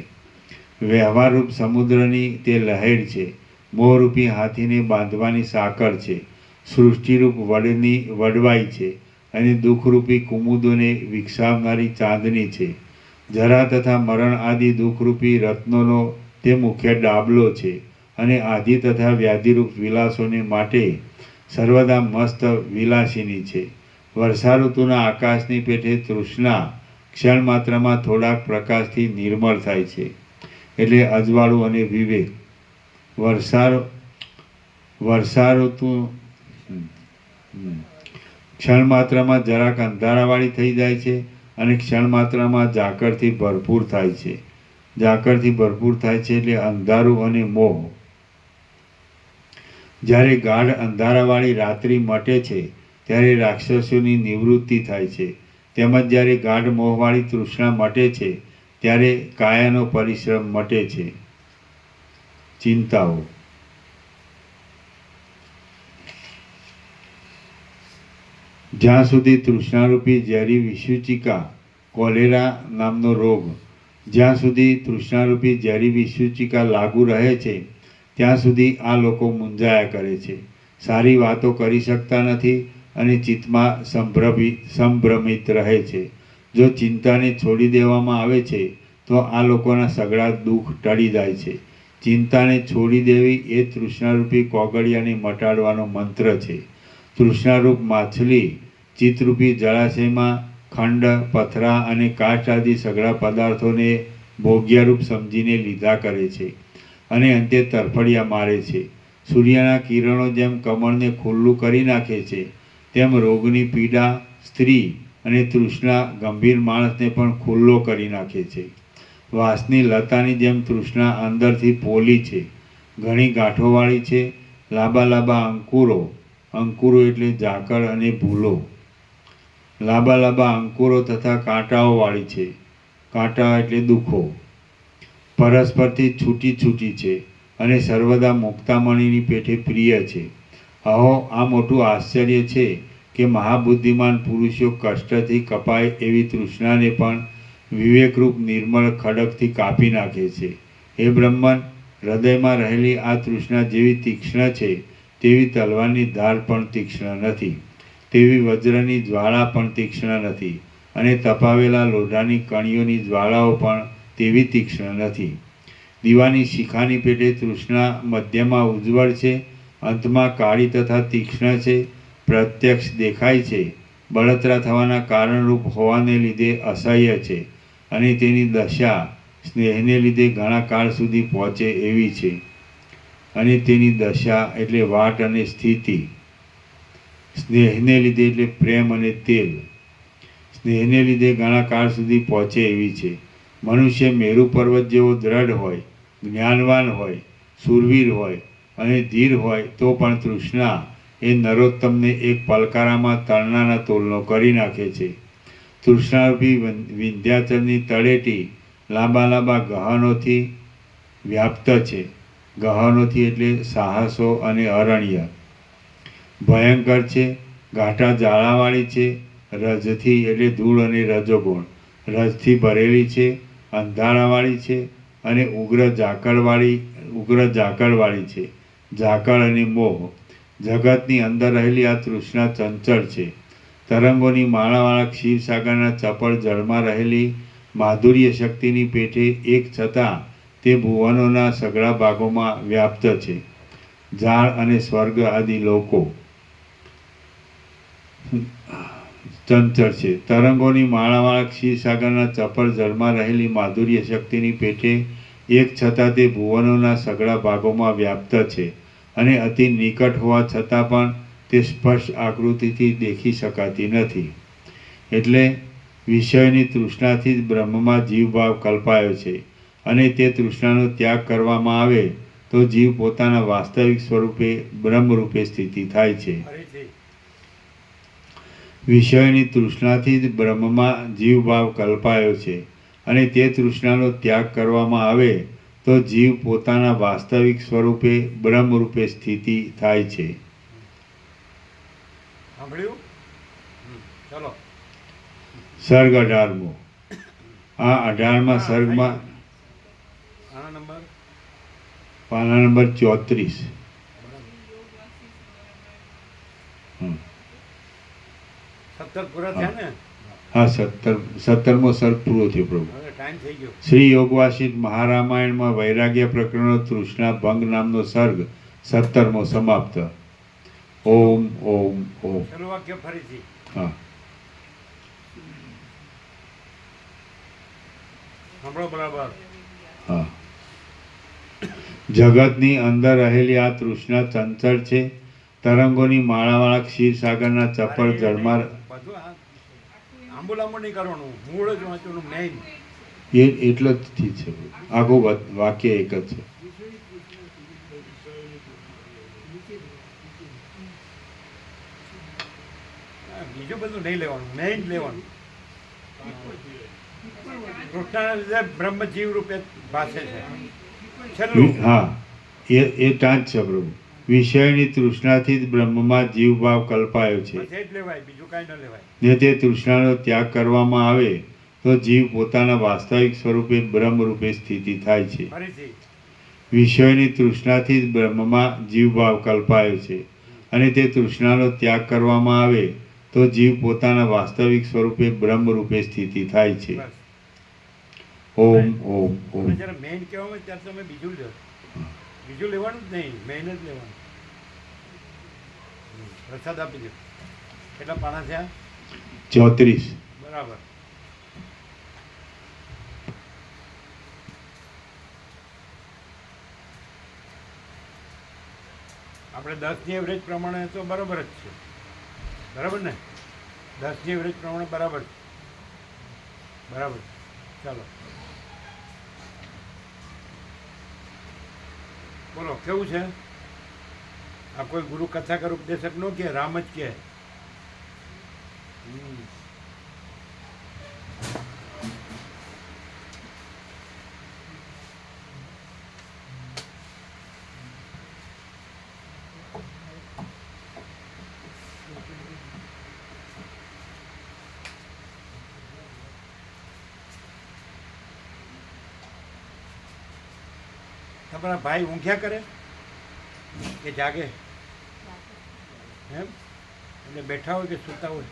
વ્યવહારરૂપ સમુદ્રની તે લહેર છે. મોહરૂપી હાથીને બાંધવાની સાંકળ છે. સૃષ્ટિરૂપ વડની વડવાઈ છે અને દુઃખરૂપી કુમુદોને વિકસાવનારી ચાંદની છે. જરા તથા મરણ આદિ દુઃખરૂપી રત્નોનો તે મુખ્ય ડાબલો છે અને આદિ તથા વ્યાધિરૂપ વિલાસોને માટે સર્વદા મસ્ત વિલાસિની છે. વર્ષા ઋતુના આકાશની પેઠે તૃષ્ણા ક્ષણમાત્રમાં થોડાક પ્રકાશથી નિર્મળ થાય છે, એટલે અજવાળું અને વિવેક. વર્ષા ઋતુ ક્ષણમાત્રમાં જરાક અંધારાવાળી થઈ જાય છે અને ક્ષણમાત્રમાં ઝાકળથી ભરપૂર થાય છે. ઝાકળથી ભરપૂર થાય છે એટલે અંધારું અને મોહ. જ્યારે ગાઢ અંધારાવાળી રાત્રિ મટે છે ત્યારે રાક્ષસોની નિવૃત્તિ થાય છે, તેમજ જ્યારે ગાઢ મોહવાળી તૃષ્ણા મટે છે ત્યારે કાયાનો પરિશ્રમ મટે છે. ચિંતાઓ. જ્યાં સુધી તૃષ્ણારૂપી ઝેરી વિસૂચિકા કોલેરા નામનો રોગ, જ્યાં સુધી તૃષ્ણારૂપી ઝેરી વિસૂચિકા લાગુ રહે છે ત્યાં સુધી આ લોકો મૂંઝાયા કરે છે, સારી વાતો કરી શકતા નથી અને ચિત્તમાં સંભ્રમિત રહે છે. જો ચિંતાને છોડી દેવામાં આવે છે તો આ લોકોના સઘળા દુઃખ ટળી જાય છે. ચિંતાને છોડી દેવી એ તૃષ્ણારૂપી કોગળિયાને મટાડવાનો મંત્ર છે. તૃષ્ણારૂપ માછલી ચિત્તરૂપી જળાશયમાં ખંડ, પથરા અને કાચ આદિ સઘળા પદાર્થોને ભોગ્યરૂપ સમજીને લીધા કરે છે અને અંતે તરફડિયા મારે છે. સૂર્યના કિરણો જેમ કમળને ખુલ્લું કરી નાખે છે, તેમ રોગની પીડા, સ્ત્રી અને તૃષ્ણા ગંભીર માણસને પણ ખુલ્લો કરી નાખે છે. વાંસની લતાની જેમ તૃષ્ણા અંદરથી પોલી છે, ઘણી ગાંઠોવાળી છે. લાંબા લાંબા અંકુરો, અંકુરો એટલે ઝાકળ અને ભૂલો, લાંબા લાંબા અંકુરો તથા કાંટાઓવાળી છે. કાંટા એટલે દુઃખો. પરસ્પરથી છૂટી છૂટી છે અને સર્વદા મુક્તામણીની પેઠે પ્રિય છે. અહો, આ મોટું આશ્ચર્ય છે કે મહાબુદ્ધિમાન પુરુષો કષ્ટથી કપાય એવી તૃષ્ણાને પણ વિવેકરૂપ નિર્મળ ખડગથી કાપી નાખે છે. હે બ્રહ્મન, હૃદયમાં રહેલી આ તૃષ્ણા જેવી તીક્ષ્ણ છે તેવી તલવારની ધાર પણ તીક્ષ્ણ નથી. તેવી વજ્રની જ્વાળા પણ તીક્ષ્ણ નથી, અને તપાવેલા લોઢાની કણીઓની જ્વાળાઓ પણ તેવી તીક્ષ્ણ નથી. દીવાની શિખાની પેટે તૃષ્ણા મધ્યમાં ઉજ્જવળ છે, અંતમાં કાળી તથા તીક્ષ્ણ છે, પ્રત્યક્ષ દેખાય છે, બળતરા થવાના કારણરૂપ હોવાને લીધે અસહ્ય છે, અને તેની દશા સ્નેહને લીધે ઘણા કાળ સુધી પહોંચે એવી છે. અને તેની દશા એટલે વાટ અને સ્થિતિ, સ્નેહને લીધે એટલે પ્રેમ અને તેલ, સ્નેહને લીધે ઘણા કાળ સુધી પહોંચે એવી છે. મનુષ્ય મેરુ પર્વત જેવો દ્રઢ હોય, જ્ઞાનવાન હોય, શૂરવીર હોય અને ધીર હોય તો પણ તૃષ્ણા એ નરોત્તમને એક પલકારામાં તરણાના તોલનો કરી નાખે છે. તૃષ્ણારૂપી વિંધ્યાચલની તળેટી લાંબા લાંબા ગહનોથી વ્યાપ્ત છે. ગહનોથી એટલે સાહસો અને અરણ્ય. ભયંકર છે, ઘાટા જાળાવાળી છે, રજથી એટલે ધૂળ અને રજોગુણ, રજથી ભરેલી છે, અંધારાવાળી છે, અને ઉગ્ર ઝાકળવાળી છે. ઝાકળ અને મોહ. જગતની અંદર રહેલી આ તૃષ્ણા ચંચળ છે. તરંગોની માળાવાળા ક્ષીરસાગરના ચપળ જળમાં રહેલી માધુર્ય શક્તિની પેઠે એક છતાં તે ભુવનોના સઘળા ભાગોમાં વ્યાપ્ત છે. ઝાડ અને સ્વર્ગ આદિ લોકો ચંચળ છે. તરંગોની માળાવાળા ક્ષીરસાગરના ચપળ જળમાં રહેલી માધુર્ય શક્તિની પેઠે એક છતાં તે ભુવનોના સઘળા ભાગોમાં વ્યાપ્ત છે, અને અતિ નિકટ હોવા છતાં પણ તે સ્પષ્ટ આકૃતિથી દેખી શકાતી નથી. એટલે વિષયની તૃષ્ણાથી જ બ્રહ્મમાં જીવભાવ કલ્પાયો છે, અને તે તૃષ્ણાનો ત્યાગ કરવામાં આવે તો જીવ પોતાના વાસ્તવિક સ્વરૂપે બ્રહ્મરૂપે સ્થિતિ થાય છે. ફરીથી વિષયોની તૃષ્ણાથી જ બ્રહ્મમાં જીવભાવ કલ્પાયો છે, અને તે તૃષ્ણાનો ત્યાગ કરવામાં આવે તો જીવ પોતાના વાસ્તવિક સ્વરૂપે બ્રહ્મરૂપે સ્થિતિ થાય છે. સાંભળ્યું? ચલો. સર્ગ 18મો. આ 18મા સર્ગમાં આનો નંબર પાના નંબર 34. હમ. 17 પૂરા થયા ને? હા, 17મો સર્ગ પૂરો થયો પ્રભુ. હવે ટાઈમ થઈ ગયો. શ્રી યોગવાસિત મહારામાયણમાં વૈરાગ્ય પ્રકરણનો તૃષ્ણા ભંગ નામનો સર્ગ 17મો સમાપ્ત. ઓમ ઓમ ઓમ. છેલ્લું વાક્ય ફરીથી. હા. સાંભળો બરાબર. હા. જગતની અંદર રહેલી આ તૃષ્ણા ચંચળ છે. તરંગોની માળાવાળા ક્ષીરસાગરના ચપળ જળમાં બધું આંબુ લાંબુ નહીં કરવાનું, મૂળ જ વાંચવાનું મેઇન. એટલો જ ઠીક છે. આખું વાક્ય એક જ છે. બીજું બધું નહીં લેવાનું, મેઇન લેવાનું. કૃષ્ણના લીધે બ્રહ્મજીવ રૂપે ભાષે છે. છેલ્લું હા, એ ટાંચ છે પ્રભુ. વિષયની તૃષ્ણાથી જ બ્રહ્મમાં જીવભાવ કલ્પાયો છે, બસ એ જ લેવાય, બીજું કાંઈ ન લેવાય. ને તે તૃષ્ણાનો ત્યાગ કરવામાં આવે તો જીવ પોતાના વાસ્તવિક સ્વરૂપે બ્રહ્મરૂપે સ્થિતિ થાય છે. ફરીથી વિષયની તૃષ્ણાથી જ બ્રહ્મમાં જીવભાવ કલ્પાયો છે, અને તે તૃષ્ણાનો ત્યાગ કરવામાં આવે તો જીવ પોતાના વાસ્તવિક સ્વરૂપે બ્રહ્મરૂપે સ્થિતિ થાય છે. બસ. ઓમ ઓમ ઓમ. અને જ્યારે મેઇન કહેવામાં આવે ત્યારે તમે બીજું લો. બીજું લેવાનું જ નહીં, મેઇન જ લેવાનું. પ્રસાદ આપી દો. કેટલા પાના થયા? 34. બરાબર. આપણે 10ની એવરેજ પ્રમાણે તો બરાબર જ છે. બરાબર ને? 10ની એવરેજ પ્રમાણે બરાબર છે. બરાબર. ચાલો બોલો, કેવું છે? આ કોઈ ગુરુ કથા કર ઉપદેશક નો કે રામ જ કે? તમારા ભાઈ ઊંઘ્યા કરે કે જાગે? એમ એટલે બેઠા હોય કે સૂતા હોય?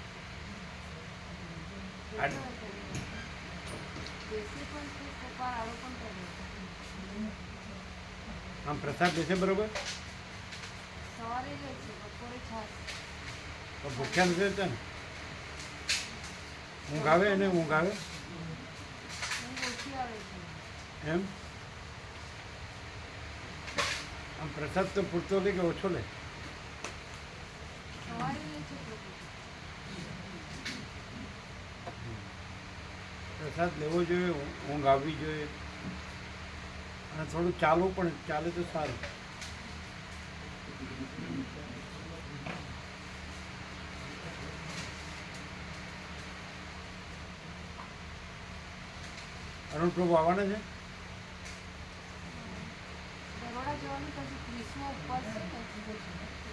બેસે પણ છે, પપ્પા આવો પણ કરે. આમ પ્રસાદ લેશે બરોબર? સવારે લે છે, બપોરે છાશ. તો ભૂખ્યા નથી રહેતા ને? ઊંઘ આવે એને? ઊંઘ આવે ઊંઘ ઓછી આવે છે. એમ? આમ પ્રસાદ તો પૂરતો લે કે ઓછો લે? સવારે લે છે પ્રભુ. પ્રસાદ લેવો જોઈએ, ઊંઘ આવવી જોઈએ અને થોડું ચાલવું પણ ચાલે તો સારું. અરુણ પ્રભુ આવવાના છે? બરોડા જવાનું પછી 30મો ઉપવાસ છે ને,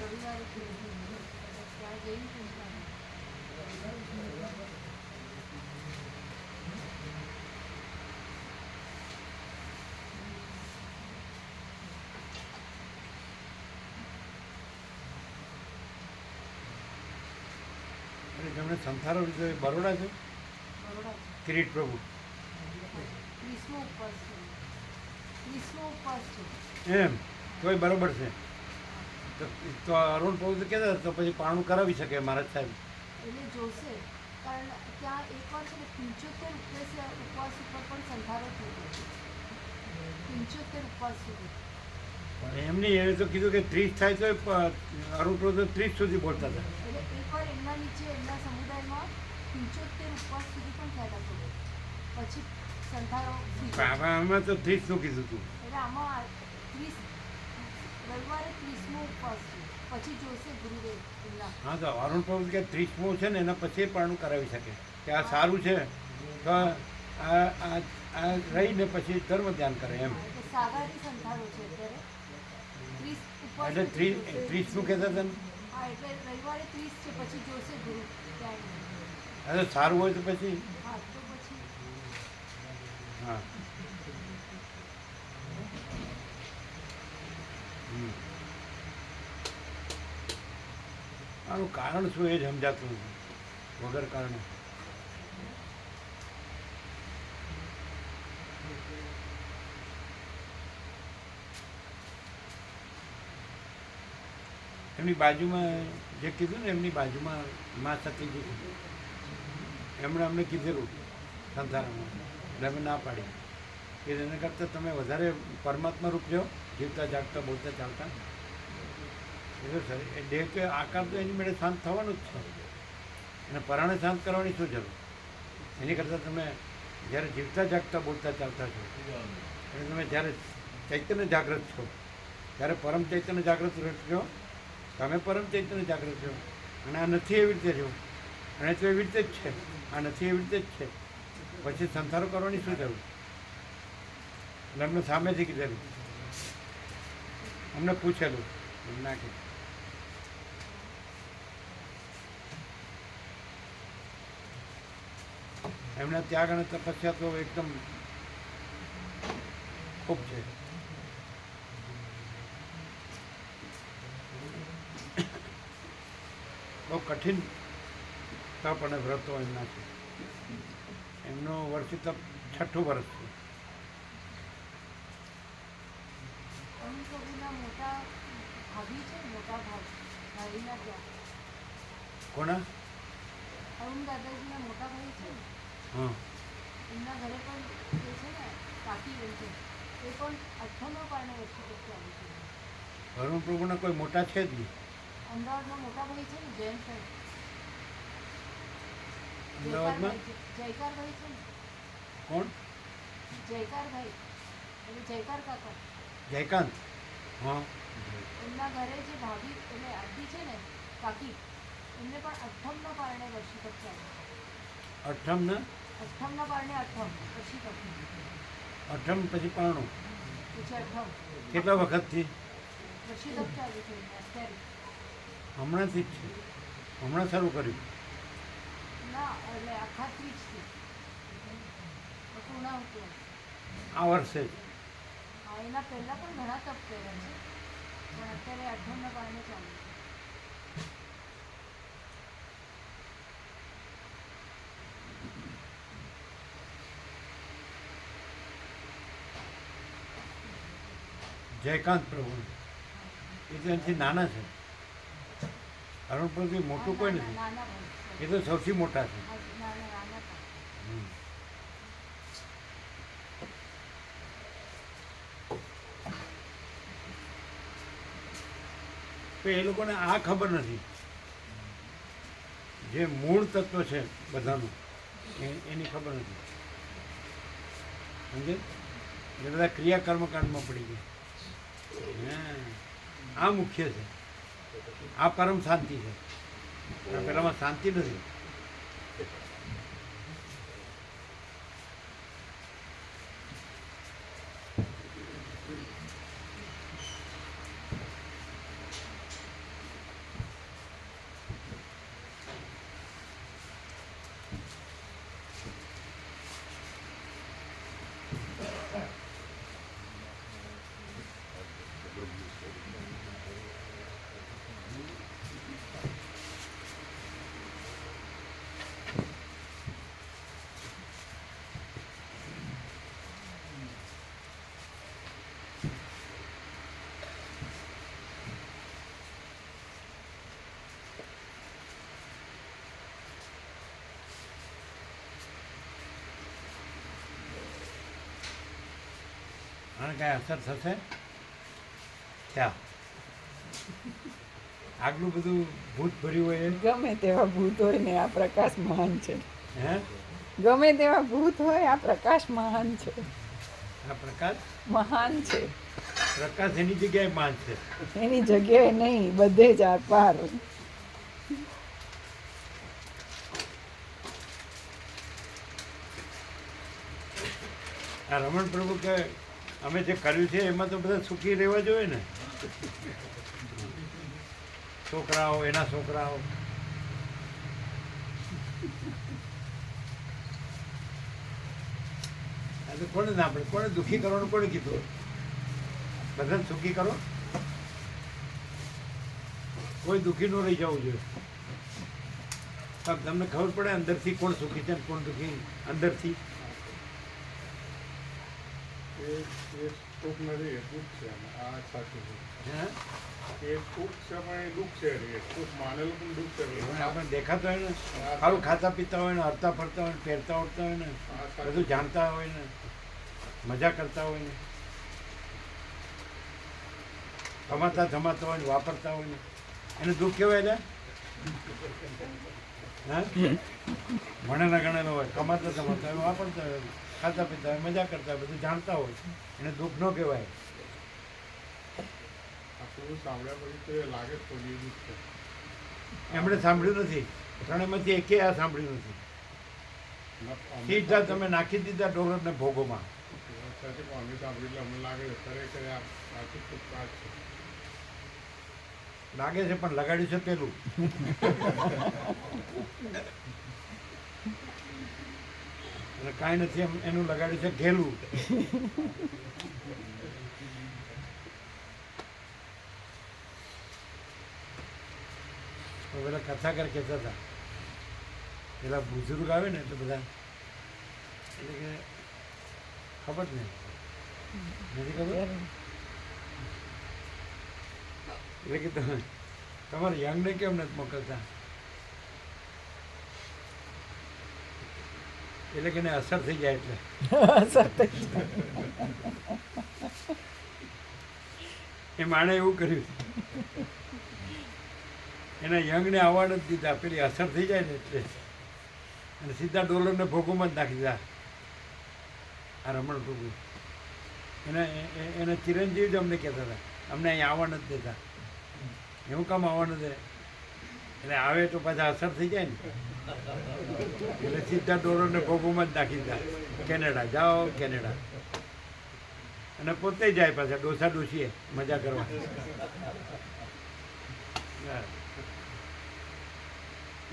રવિવારે ત્યાં જઈને પૂછવાનું. અને જેમણે સંથારો લીધો એ બરોડા છે? બરોડા કિરીટ પ્રભુ 30મો ઉપવાસ છે. 30મો ઉપવાસ છે. એમ તોય બરોબર છે. તો અરુણ પ્રભુ તો કહેતા હતા, તો પછી પારણું કરાવી શકે મહારાજ સાહેબ. એટલે જોશે, કારણ ત્યાં એકવાર છે ને 75 ઉપવાસ ઉપર પણ સંધારો થઈ ગયો છે. 75 ઉપવાસ સુધી. પણ એમ નહીં, એને તો કીધું કે 30 થાય તો અરુણ પ્રભુ તો 30 સુધી બોલતા હતા. એટલે એકવાર એમના નીચે એમના સમુદાયમાં 75 ઉપવાસ સુધી પણ થયા હતા. પછી સંધારો થઈ ગયો. આમાં તો 30નું કીધું હતું. એટલે આમાં 30 રવિવારે 30મો ઉપવાસ છે. પછી જોશે ગુરુદેવ એમના. હા, તો અરુણ પ્રભુ કે 30મું છે ને એના પછી પારણું કરાવી શકે કે આ સારું છે તો આ રહીને પછી ધર્મ ધ્યાન કરે એમ. એટલે સાગારી સંધારો છે અત્યારે 30 ઉપવાસ. એટલે 30નું કહેતા હતા ને? હા, એટલે રવિવારે 30 છે. પછી જોશે ગુરુ ત્યાં. અરે સારું હોય તો પછી હા, તો પછી હા. આનું કારણ શું એ જ સમજાતું નથી વગર કારણે. એમની બાજુમાં જે કીધું ને, એમની બાજુમાં મા સતીજી છે. એમણે અમને કીધેલું સંસારમાં, એટલે અમે ના પાડી કે એના કરતાં તમે વધારે પરમાત્મા રૂપ લો, જીવતા જાગતા બોલતા ચાલતા. એ સર એ દેહ કે આકાર તો એની મેળે શાંત થવાનું જ છે, અને પરાણે શાંત કરવાની શું જરૂર? એની કરતાં તમે જ્યારે જીવતા જાગતા બોલતા ચાલતા છો, એટલે તમે જ્યારે ચૈતન્ય જાગૃત છો, ત્યારે પરમ ચૈતન્ય જાગૃત છો, તમે પરમ ચૈતન્ય જાગૃત છો. અને આ નથી એવી રીતે છો, અને તો એવી રીતે જ છે, આ નથી એવી રીતે જ છે. પછી સંસારો કરવાની શું જરૂર? એટલે અમને સામેથી કીધેલું, અમને પૂછેલું, ના કીધું. એમના ત્યાગ અને તપસ્યા તો એકદમ ખૂબ છે. બહુ કઠિન તપ અને વ્રતો એમના છે. એમનું વર્ષી તપ 6ઠ્ઠું વર્ષ છે. અરુણ પ્રભુના મોટા ભાભી છે ને, મોટા ભાઈના ત્યાં કોના? અરુણ દાદાજીના મોટા ભાઈ છે ને, હા, એમના ઘરે પણ જે છે ને કાકી બેન છે, એ પણ 8મા પારણે વર્ષી તક ચાલુ છે. અરુણ પ્રભુના કોઈ મોટા છે જ નહીં. અમદાવાદમાં મોટા ભાઈ છે ને, જયંતભાઈ. અમદાવાદમાં જયકારભાઈ છે ને, કોણ? જયકારભાઈ એટલે જયકાર કાકા. જયકાંત. હા, એમના ઘરે જે ભાભી એટલે આંટી છે ને, કાકી, એમને પણ 8મના પારણે વર્ષી તક ચાલુ. 8મ ને 8મના પારણે 8મ વર્ષી તક, 8મ પછી પારણું. પછી 8મ કેટલા વખતથી? વર્ષી તક ચાલુ છે એમને અત્યારે. હમણાંથી જ છે, હમણાં શરૂ કર્યું. ના, એટલે આખા 30થી પૂર્ણા ઉપવાસ. આ વર્ષે જ. હા, એના પહેલાં પણ ઘણા તપ કર્યા છે, પણ અત્યારે 8મના પારણે ચાલુ છે. જયકાંત પ્રભુ એ તો એનાથી નાના છે. અરુણ પ્રભુથી મોટું કોઈ નથી, નાના એ તો સૌથી મોટા છે. નાના હમ. તો એ લોકોને આ ખબર નથી, જે મૂળ તત્વ છે બધાનું એની ખબર નથી. સમજે? એ બધા ક્રિયા કર્મકાંડમાં પડી ગયા. હા, આ મુખ્ય છે, આ પરમ શાંતિ છે. આ પેલામાં શાંતિ નથી. આને કાંઈ અસર થશે? થયા. આગલું બધું ભૂત ભર્યું હોય એ ગમે તેવા ભૂત હોય ને આ પ્રકાશ મહાન છે. હે ગમે તેવા ભૂત હોય આ પ્રકાશ મહાન છે. આ પ્રકાશ મહાન છે. પ્રકાશ એની જગ્યાએ માન છે. એની જગ્યાએ નહીં, બધે જ આર પાર. આ રમણ પ્રભુ કે અમે જે કર્યું છે એમાં તો બધા સુખી રહેવા જોઈએ ને. છોકરાઓ, એના છોકરાઓ, આ તો કોને ના પડે? કોને દુઃખી કરવાનું કોને કીધું? બધાને સુખી કરો. કોઈ દુઃખી ન રહી જવું જોઈએ. તમને ખબર પડે અંદરથી કોણ સુખી છે ને કોણ દુઃખી અંદરથી. એ સુખ નથી, એ દુઃખ છે. આ સાચું છે. હે એ સુખ છે પણ એ દુઃખ છે. એ સુખ માનેલું પણ દુઃખ છે. હવે આપણે દેખાતા હોય ને, સારું ખાતા પીતા હોય ને, હરતા ફરતા હોય ને, પહેરતા ઉડતા હોય ને, બધું જાણતા હોય ને, મજા કરતા હોય ને, કમાતા ધમાતા હોય ને, વાપરતા હોય ને, એને દુઃખ કહેવાય. હા, ભણેલા ગણેલા હોય, કમાતા ધમાતા હોય, વાપરતા હોય, ખાતા પીતા હોય, મજા કરતા હોય, બધું જાણતા હોય, એને દુઃખ ન કહેવાય. આટલું સાંભળ્યા પછી તો એ લાગે જ કોઈ દુઃખ છે. એમણે સાંભળ્યું નથી. ત્રણેયમાંથી એકે આ સાંભળ્યું નથી. સીધા તમે નાખી દીધા ડોલરને ભોગોમાં. સાથે પણ અમે સાંભળ્યું એટલે અમને લાગે છે ખરેખર આ સાચું સુખ આ જ છે. લાગે છે પણ લગાડ્યું છે પેલું. અને કાંઈ નથી એનું લગાડ્યું છે ઘેલું. પેલા કથાકાર કહેતા હતા, પેલા બુઝુર્ગ આવે ને એટલે બધા એટલે કે ખબર જ નહીં, નથી ખબર. એટલે કે તમે તમારે યંગને કેમ નથી મોકલતા? એટલે કે એને અસર થઈ જાય એટલે. એ માણે એવું કર્યું, એના યંગને આવવા નથી દીધા, પેલી અસર થઈ જાય ને એટલે, અને સીધા ડોલરને ભોગોમાં જ નાખી દીધા. આ રમણ પ્રભુ એને ચિરંજીવ જ અમને કહેતા હતા, અમને અહીં આવવા નથી દેતા. એવું કામ આવવા નથી દે? એટલે આવે તો પાછા અસર થઈ જાય ને, એટલે સીધા ડોલરને ભોગોમાં જ નાખી દીધા. કેનેડા જાઓ, કેનેડા. અને પોતે જાય પાછા ડોસા ડોસીએ મજા કરવા.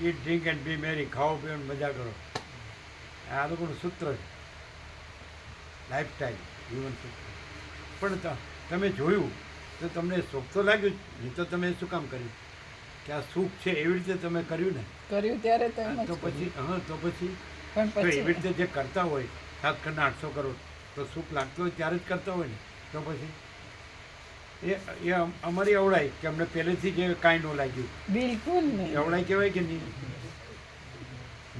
ઈટ ડ્રિંક એન્ડ બી મેરી, ખાઓ પીઓ મજા કરો. આ લોકોનું સૂત્ર છે, લાઈફ સ્ટાઈલ, જીવન સૂત્ર. પણ તમે જોયું તો તમને સુખ તો લાગ્યું જ નહીં, તો તમે શું કામ કર્યું? કે આ સુખ છે એવી રીતે તમે કર્યું ને, કર્યું ત્યારે તો એમ જ તો પછી હા તો પછી પણ તો એવી પછી રીતે જે કરતા હોય 7 કરોડ 800 કરોડ, તો સુખ લાગતું હોય ત્યારે જ કરતા હોય ને, તો પછી એ અમારી અવળાઈ કે અમને પહેલેથી જ કાંઈ ન લાગ્યું. બિલકુલ નહીં. અવળાઈ કહેવાય કે નહીં?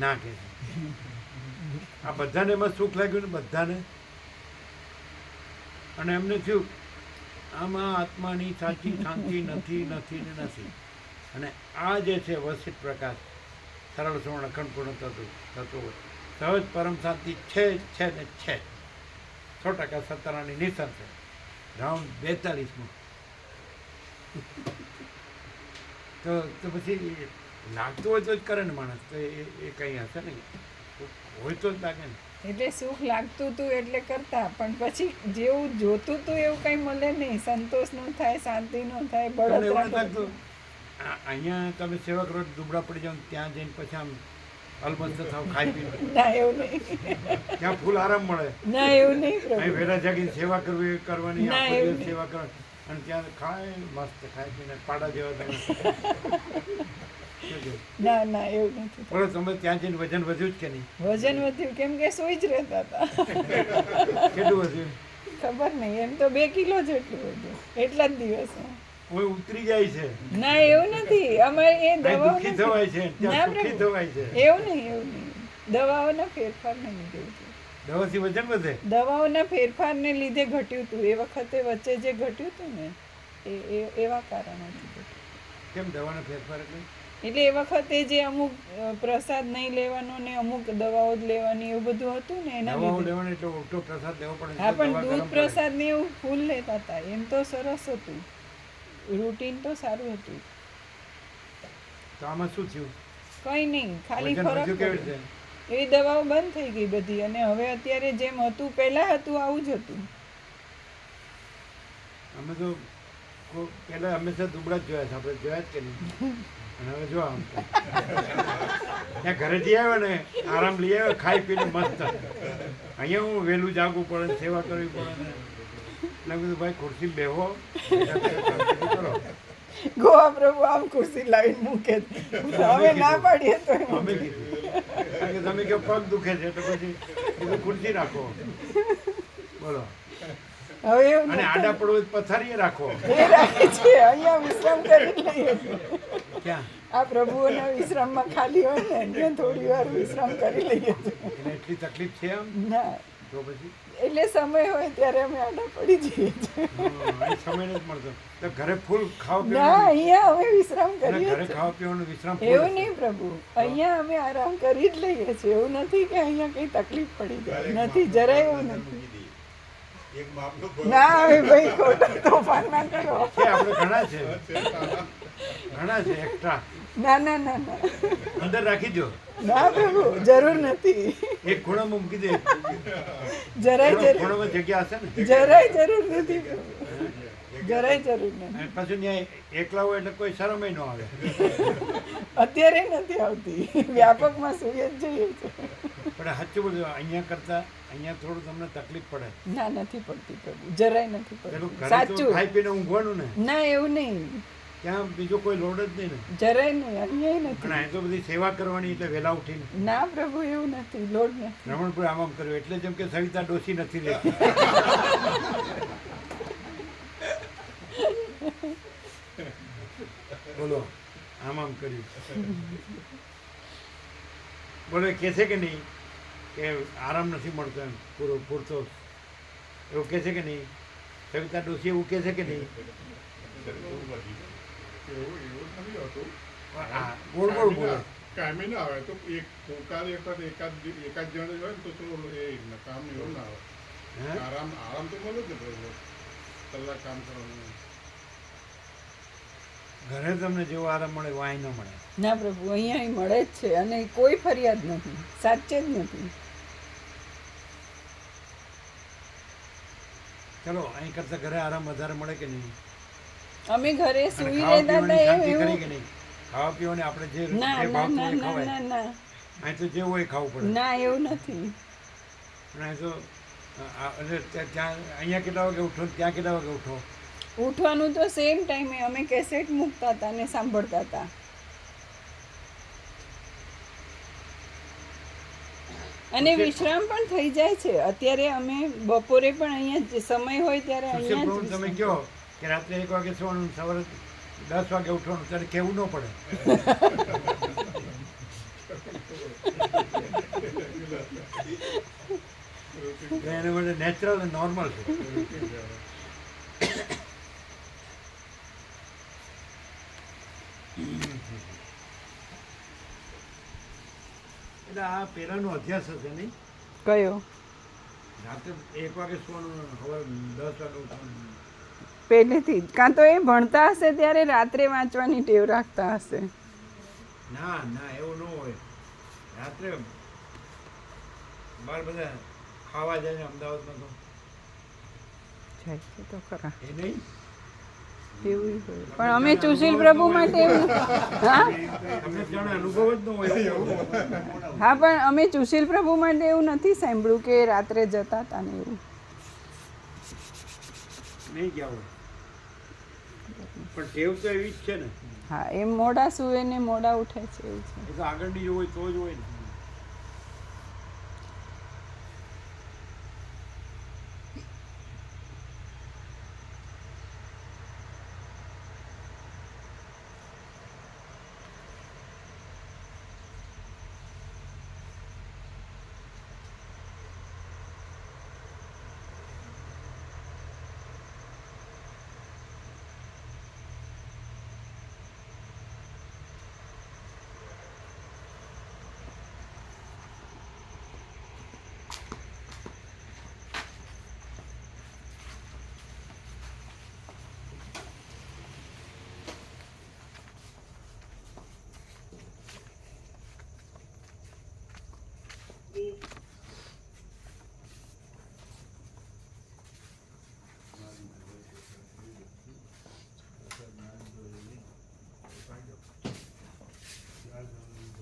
ના કે આ બધાને એમાં સુખ લાગ્યું ને બધાને. અને એમને થયું આમાં આત્માની સાચી શાંતિ નથી નથી ને નથી. અને આ જે છે વસિત પ્રકાશ સરળ સુવર્ણ અખંડ પૂર્ણ થતું હોય સહજ પરમ શાંતિ છે ને છે 100% સત્તારાની નિશાન છે. રાઉન્ડ 42માં તો પછી લાગતું હોય તો જ કરે ને માણસ. તો એ કંઈ હશે ને, હોય તો જ લાગે ને. એટલે સુખ લાગતું હતું એટલે કરતા, પણ પછી જેવું જોતું હતું એવું કંઈ મળે નહીં. સંતોષ ન થાય, શાંતિ ન થાય, તમને એવું નથી બળતરા. લાગતું અહીંયા તમે સેવા કરો દુબળા પડી જાઓ ત્યાં જઈને પછી આમ અલમસ્ત થાવ ખાઈ પીને? ના એવું નહીં. ત્યાં ફૂલ આરામ મળે. ના એવું નહીં અહીં પ્રભુ. વેરા જાગીને સેવા કરવાની ના, આખો એવું દિવસ સેવા કરવાની અને ત્યાં ખાય મસ્ત ખાઈ પીને પાડા જેવા તમે. શું કહ્યું? ના ના એવું નથી. બોલો તમે ત્યાં જઈને વજન વધ્યું જ કે નહીં? વજન વધ્યું કેમ કે સુઈ જ રહેતા હતા. કેટલું વધ્યું? ખબર નહીં, એમ તો 2 કિલો જેટલું વધ્યું એટલા જ દિવસમાં. કોઈ ઉતરી જાય છે, ના એવું નથી. અમારે એ અહીં દવાઓ દુઃખી થવાય છે, ના ત્યાં સુખી પ્રભુ. થવાય છે. એવું નહીં એવું નહીં. દવાઓના ફેરફારને લીધે હતું. દવાથી વજન વધે? દવાઓના ફેરફારને લીધે ઘટ્યું હતું. એ વખતે વચ્ચે જે ઘટ્યું હતું ને એવા કારણોથી ઘટ્યું. કેમ દવાનો ફેરફાર એટલે? એટલે એ વખતે જે અમુક પ્રસાદ નહીં લેવાનો ને અમુક દવાઓ જ લેવાની એવું બધું હતું ને એના દવાઓ લીધે. લેવાનો એટલે ઉલટો પ્રસાદ લેવો પડે. હા એટલે પણ દવા દૂધ ગરમ પડે. પ્રસાદ ને એવું ફૂલ લેતા હતા. એમ તો સરસ હતું, રૂટીન તો સારું હતું. તો આમાં શું થયું? કંઈ નહીં, ખાલી વજન ફરક વધ્યું કેવી પડ્યો. રીતે? એ દવાઓ બંધ થઈ ગઈ બધી અને હવે અત્યારે જેમ હતું પહેલા હતું આવું જ હતું. અમે તો પહેલા હંમેશા દુબળા જ જોયા છે. આપણે જોયા જ કે નહીં? અને હવે જો આમ ત્યાં ઘરેથી આવ્યો ને આરામ લઈ આવ્યો ખાઈ પીને મસ્ત. અહીંયા હું વહેલું જાગવું પડે, સેવા કરવી પડે ને. એટલે કીધું ભાઈ ખુરશી બેહો કરો. ગોવા પ્રભુ આમ ખુરશી લાવીને મૂકે છે. હવે ના પાડીએ તો એમ. અમે કીધું કારણ કે તમે કે પગ દુખે છે તો પછી કીધું ખુરશી રાખો. બોલો. હવે એવું અને નથી. આડા પડવું હોય તો પથારીએ રાખો. એ રાખે છે અહીંયા વિશ્રામ કરી લઈએ છીએ. ક્યાં? આ પ્રભુઓના વિશ્રામમાં ખાલી હોય ને ત્યાં થોડી વાર વિશ્રામ કરી લઈએ છીએ. એટલે એટલી તકલીફ છે આમ? ના તો પછી એટલે સમય હોય ત્યારે અમે આડા પડી જઈએ છીએ. અહીં સમય નથી મળતો. તો ઘરે ફૂલ ખાવા ના પીવાનું અહીંયા અમે વિશ્રામ અને કરીએ ઘરે છીએ. ખાવા પીવાનું વિશ્રામ ફૂલ એવું હશે. નહીં પ્રભુ, અહીંયા અમે આરામ કરી જ લઈએ છીએ. એવું નથી કે અહીંયા કઈ તકલીફ પડી જાય. નથી, જરાય એવું નથી. ના હવે ભાઈ ખોટા તોફાન ના કરો. છે આપણે ઘણા છે એક્સ્ટ્રા ના ના ના ના અંદર રાખી દો. ના પ્રભુ જરૂર નથી. એક ખૂણામાં મૂકી દે. જરાય જરૂર ખૂણામાં જગ્યા હશે ને. જરાય જરૂર નથી પ્રભુ. જરાય જરૂર નથી. અને પાછું ત્યાં એકલા હોય એટલે કોઈ શરમય ન આવે. અત્યારે નથી આવતી. વ્યાપકમાં સૂર્ય જ જઈએ છે. પણ સાચું બોલું અહીંયા કરતા અહીંયા થોડું તમને તકલીફ પડે. ના નથી પડતી પ્રભુ, જરાય નથી પેલું પડતી. ઘરે તો સાચું. ખાઈ પીને ઊંઘવાનું ને, ના એવું નહીં, ત્યાં બીજો કોઈ લોડ જ નહીં ને. જરાય નહીં. અહીંયા અને નથી. અહીં તો બધી સેવા કરવાની એટલે વહેલા ઉઠીને ના પ્રભુ એવું નથી, લોડ નથી. રમણપુર આમ આમ કર્યું એટલે જેમ કે સવિતા ડોસી નથી રહેતી. બોલો આમ આમ કર્યું. બોલો એ કહે છે કે નહીં કે આરામ નથી મળતો એમ પૂરતો એવું કહે છે કે નહીં? સવિતા ડોસી એવું કહે છે કે નહીં? એવું નથી હોતું. હા, ગોળ ગોળ બોલે. કાયમી ના આવે તો એક કોકાદ એકાદ જણ જ હોય ને તો એ કામ એવું ના આવે. હે? આરામ તો મળે જ ને બરોબર. કલાક કામ કરવાનું. ઘરે તમને જેવો આરામ મળે એવો અહીં ન મળે. ના પ્રભુ અહીંયા મળે જ છે અને કોઈ ફરિયાદ નથી, સાચે જ નથી. ચલો અહીં કરતા ઘરે આરામ વધારે મળે કે નહીં? અમે ઘરે અને સુઈ ખાવા રહેતા પીવાની શાંતિ હતા ખરી એવું. કે નહીં? ખાવા પીવાની આપણે જે ના જે ના ભાવતું ના હોય એ ના ખવાય. ના ના અહીં તો જેવું હોય એ ખાવું પડે. ના એવું નથી. અને અહીં તો એટલે ત્યાં અહીંયા કેટલા વાગે ઉઠો ને ત્યાં કેટલા વાગે ઉઠો? ઉઠવાનું તો સેમ ટાઈમે અમે કેસેટ મૂકતા હતા અને સાંભળતા હતા. અને વિશ્રામ પણ થઈ જાય છે. અત્યારે અમે બપોરે પણ અહીંયા જે સમય હોય ત્યારે સુશીલ અહીંયા જ પ્રભુ તમે વિશ્રામ કહો કે રાત્રે 1 વાગે સુવાનું, સવારે 10 વાગે ઉઠવાનું, ત્યારે કહેવું ન પડે. એટલે એને માટે નેચરલ અને નોર્મલ છે. એટલે આ પહેલાનો અભ્યાસ હશે નહીં? કયો? રાત્રે 1 વાગે સુવાનું, સવારે 10 વાગે ઉઠવાનું. પહેલેથી જ. કાં તો એ ભણતા હશે ત્યારે રાત્રે વાંચવાની ટેવ રાખતા હશે. ના ના, એવું ન હોય. રાત્રે બાર બધા ખાવા જાય ને અમદાવાદમાં તો જાય છે તો ખરા એ નહીં. એવું હોય. પણ અમે સુશીલ પ્રભુ માટે એવું હા તમને જાણે અનુભવ જ ન હોય એવું. હા પણ અમે સુશીલ પ્રભુ માટે એવું નથી સાંભળ્યું કે રાત્રે જતા હતા ને એવું. નહીં ગયા હોય, પણ ટેવ તો એવી જ છે ને. હા એમ મોડા સુવે ને મોડા ઉઠે છે એવું છે. એ તો આગળની હોય તો જ હોય ને.